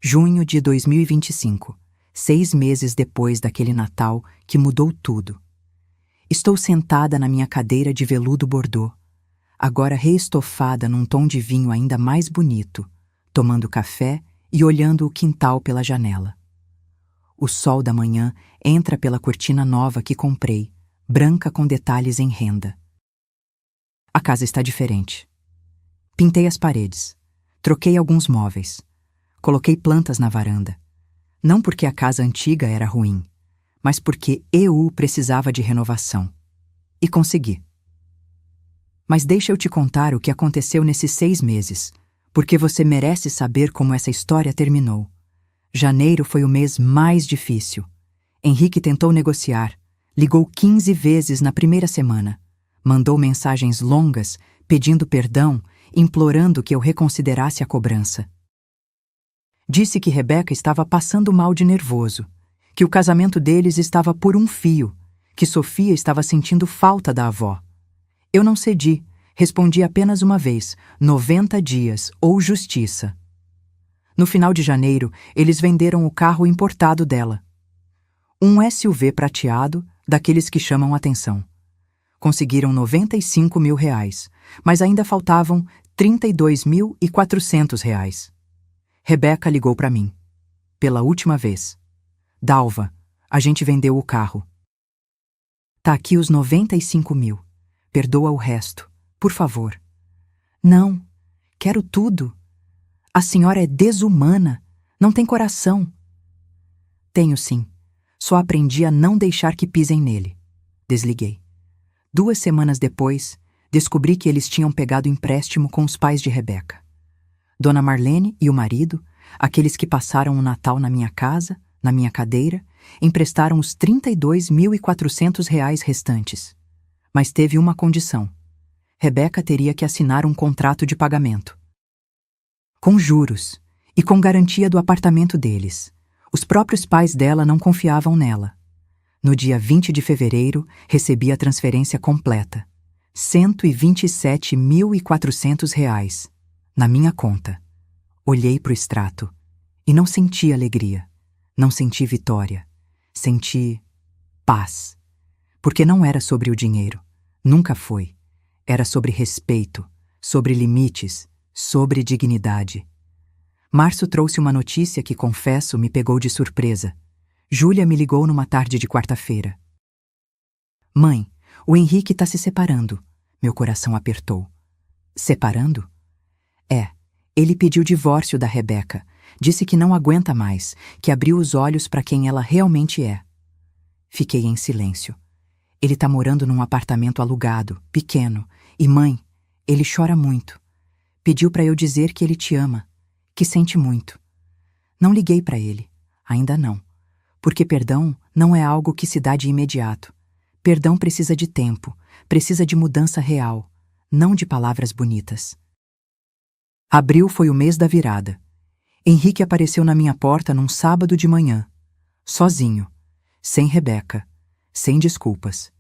Junho de 2025, 6 meses depois daquele Natal que mudou tudo. Estou sentada na minha cadeira de veludo bordô, agora reestofada num tom de vinho ainda mais bonito, tomando café e olhando o quintal pela janela. O sol da manhã entra pela cortina nova que comprei, branca com detalhes em renda. A casa está diferente. Pintei as paredes, troquei alguns móveis, coloquei plantas na varanda. Não porque a casa antiga era ruim, mas porque eu precisava de renovação. E consegui. Mas deixa eu te contar o que aconteceu nesses 6 meses, porque você merece saber como essa história terminou. Janeiro foi o mês mais difícil. Henrique tentou negociar, ligou 15 vezes na primeira semana, mandou mensagens longas, pedindo perdão, implorando que eu reconsiderasse a cobrança. Disse que Rebeca estava passando mal de nervoso, que o casamento deles estava por um fio, que Sofia estava sentindo falta da avó. Eu não cedi, respondi apenas uma vez, 90 dias ou justiça. No final de janeiro, eles venderam o carro importado dela. Um SUV prateado, daqueles que chamam atenção. Conseguiram R$ 95 mil, mas ainda faltavam R$ 32.400. Rebeca ligou para mim. Pela última vez. Dalva, a gente vendeu o carro. Tá aqui os 95 mil. Perdoa o resto, por favor. Não, quero tudo. A senhora é desumana, não tem coração. Tenho sim, só aprendi a não deixar que pisem nele. Desliguei. 2 semanas depois, descobri que eles tinham pegado empréstimo com os pais de Rebeca. Dona Marlene e o marido, aqueles que passaram o Natal na minha casa, na minha cadeira, emprestaram os R$ 32.400 restantes. Mas teve uma condição. Rebeca teria que assinar um contrato de pagamento. Com juros e com garantia do apartamento deles. Os próprios pais dela não confiavam nela. No dia 20 de fevereiro, recebi a transferência completa. R$ 127.400 na minha conta. Olhei para o extrato e não senti alegria. Não senti vitória. Senti paz. Porque não era sobre o dinheiro. Nunca foi. Era sobre respeito, sobre limites, sobre dignidade. Março trouxe uma notícia que, confesso, me pegou de surpresa. Júlia me ligou numa tarde de quarta-feira. Mãe, o Henrique está se separando. Meu coração apertou. Separando? É. Ele pediu divórcio da Rebeca. Disse que não aguenta mais, que abriu os olhos para quem ela realmente é. Fiquei em silêncio. Ele tá morando num apartamento alugado, pequeno, e mãe, ele chora muito. Pediu para eu dizer que ele te ama, que sente muito. Não liguei para ele, ainda não, porque perdão não é algo que se dá de imediato. Perdão precisa de tempo, precisa de mudança real, não de palavras bonitas. Abril foi o mês da virada. Henrique apareceu na minha porta num sábado de manhã, sozinho, sem Rebeca, sem desculpas.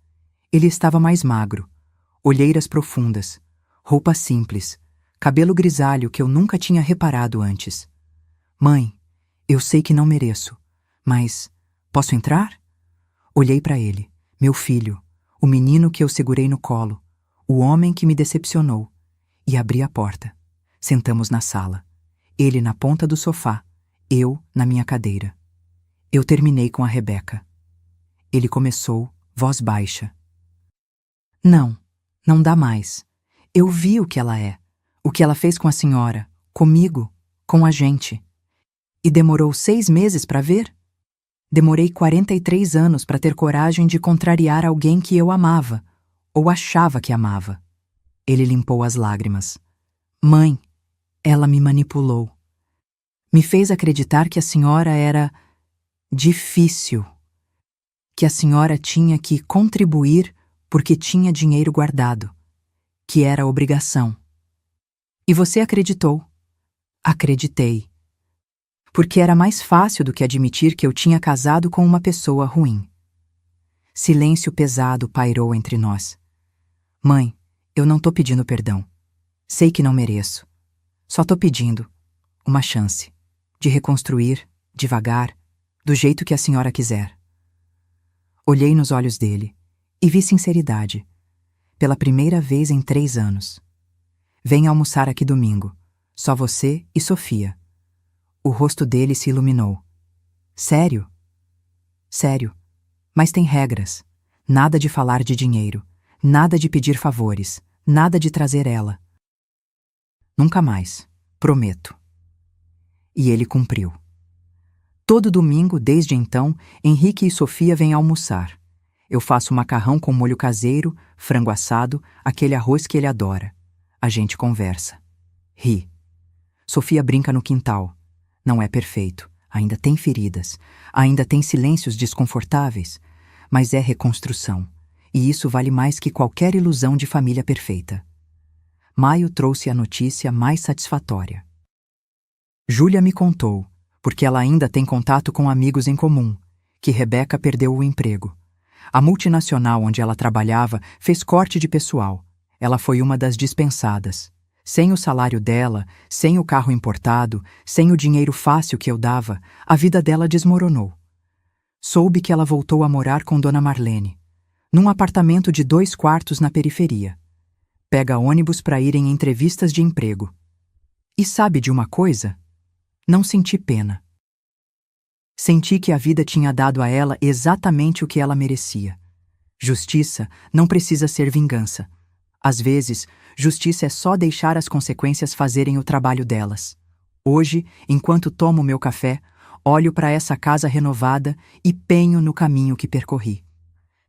Ele estava mais magro, olheiras profundas, roupa simples, cabelo grisalho que eu nunca tinha reparado antes. Mãe, eu sei que não mereço, mas posso entrar? Olhei para ele, meu filho, o menino que eu segurei no colo, o homem que me decepcionou, e abri a porta. Sentamos na sala. Ele na ponta do sofá, eu na minha cadeira. Eu terminei com a Rebeca. Ele começou, voz baixa. Não, não dá mais. Eu vi o que ela é, o que ela fez com a senhora, comigo, com a gente. E demorou 6 meses para ver? Demorei 43 anos para ter coragem de contrariar alguém que eu amava, ou achava que amava. Ele limpou as lágrimas. Mãe, ela me manipulou. Me fez acreditar que a senhora era difícil, que a senhora tinha que contribuir porque tinha dinheiro guardado, que era obrigação. E você acreditou. Acreditei. Porque era mais fácil do que admitir que eu tinha casado com uma pessoa ruim. Silêncio pesado pairou entre nós. Mãe, eu não tô pedindo perdão. Sei que não mereço. Só tô pedindo uma chance de reconstruir, devagar, do jeito que a senhora quiser. Olhei nos olhos dele e vi sinceridade. Pela primeira vez em 3 anos. Venha almoçar aqui domingo. Só você e Sofia. O rosto dele se iluminou. Sério? Sério. Mas tem regras. Nada de falar de dinheiro. Nada de pedir favores. Nada de trazer ela. Nunca mais. Prometo. E ele cumpriu. Todo domingo, desde então, Henrique e Sofia vêm almoçar. Eu faço macarrão com molho caseiro, frango assado, aquele arroz que ele adora. A gente conversa. Ri. Sofia brinca no quintal. Não é perfeito. Ainda tem feridas. Ainda tem silêncios desconfortáveis. Mas é reconstrução. E isso vale mais que qualquer ilusão de família perfeita. Maio trouxe a notícia mais satisfatória. Júlia me contou, porque ela ainda tem contato com amigos em comum, que Rebeca perdeu o emprego. A multinacional onde ela trabalhava fez corte de pessoal. Ela foi uma das dispensadas. Sem o salário dela, sem o carro importado, sem o dinheiro fácil que eu dava, a vida dela desmoronou. Soube que ela voltou a morar com Dona Marlene, num apartamento de 2 quartos na periferia. Pega ônibus para ir em entrevistas de emprego. E sabe de uma coisa? Não senti pena. Senti que a vida tinha dado a ela exatamente o que ela merecia. Justiça não precisa ser vingança. Às vezes, justiça é só deixar as consequências fazerem o trabalho delas. Hoje, enquanto tomo meu café, olho para essa casa renovada e penho no caminho que percorri.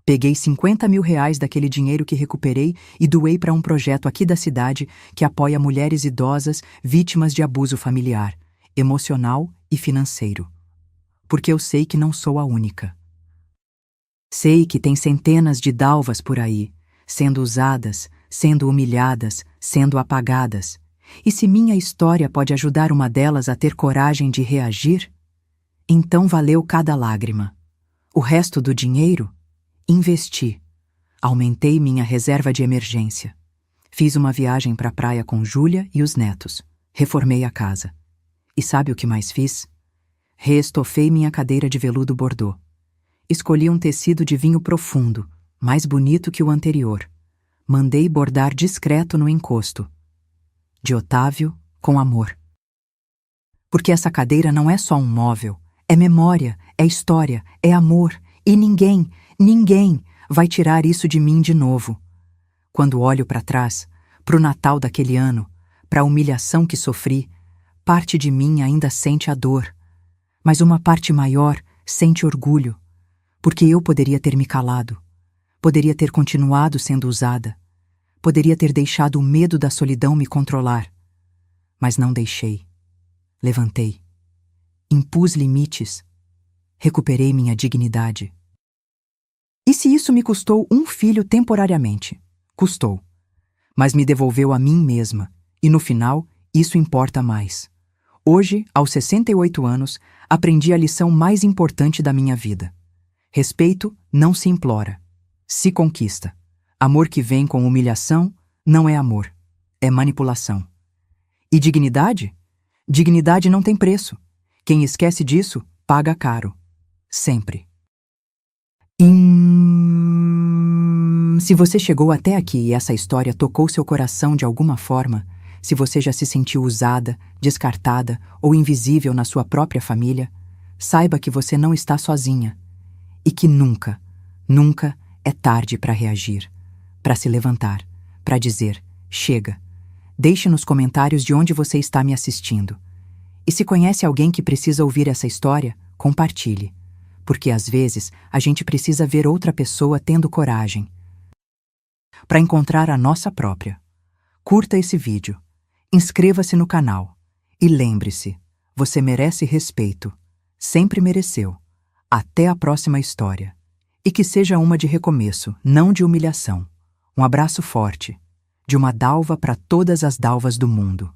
Peguei 50 mil reais daquele dinheiro que recuperei e doei para um projeto aqui da cidade que apoia mulheres idosas vítimas de abuso familiar, emocional e financeiro. Porque eu sei que não sou a única. Sei que tem centenas de dalvas por aí, sendo usadas, sendo humilhadas, sendo apagadas. E se minha história pode ajudar uma delas a ter coragem de reagir, então valeu cada lágrima. O resto do dinheiro? Investi. Aumentei minha reserva de emergência. Fiz uma viagem para a praia com Júlia e os netos. Reformei a casa. E sabe o que mais fiz? Reestofei minha cadeira de veludo bordô. Escolhi um tecido de vinho profundo, mais bonito que o anterior. Mandei bordar discreto no encosto. De Otávio, com amor. Porque essa cadeira não é só um móvel, é memória, é história, é amor, e ninguém vai tirar isso de mim de novo. Quando olho para trás, pro Natal daquele ano, pra humilhação que sofri, parte de mim ainda sente a dor, mas uma parte maior sente orgulho, porque eu poderia ter me calado, poderia ter continuado sendo usada, poderia ter deixado o medo da solidão me controlar, mas não deixei. Levantei, impus limites, recuperei minha dignidade. E se isso me custou um filho temporariamente? Custou. Mas me devolveu a mim mesma, e no final, isso importa mais. Hoje, aos 68 anos, aprendi a lição mais importante da minha vida. Respeito não se implora, se conquista. Amor que vem com humilhação não é amor, é manipulação. E dignidade? Dignidade não tem preço. Quem esquece disso, paga caro. Sempre. Se você chegou até aqui e essa história tocou seu coração de alguma forma, se você já se sentiu usada, descartada ou invisível na sua própria família, saiba que você não está sozinha e que nunca é tarde para reagir, para se levantar, para dizer, chega. Deixe nos comentários de onde você está me assistindo. E se conhece alguém que precisa ouvir essa história, compartilhe. Porque às vezes a gente precisa ver outra pessoa tendo coragem para encontrar a nossa própria. Curta esse vídeo, inscreva-se no canal e lembre-se, você merece respeito, sempre mereceu. Até a próxima história. E que seja uma de recomeço, não de humilhação. Um abraço forte, de uma dalva para todas as dalvas do mundo.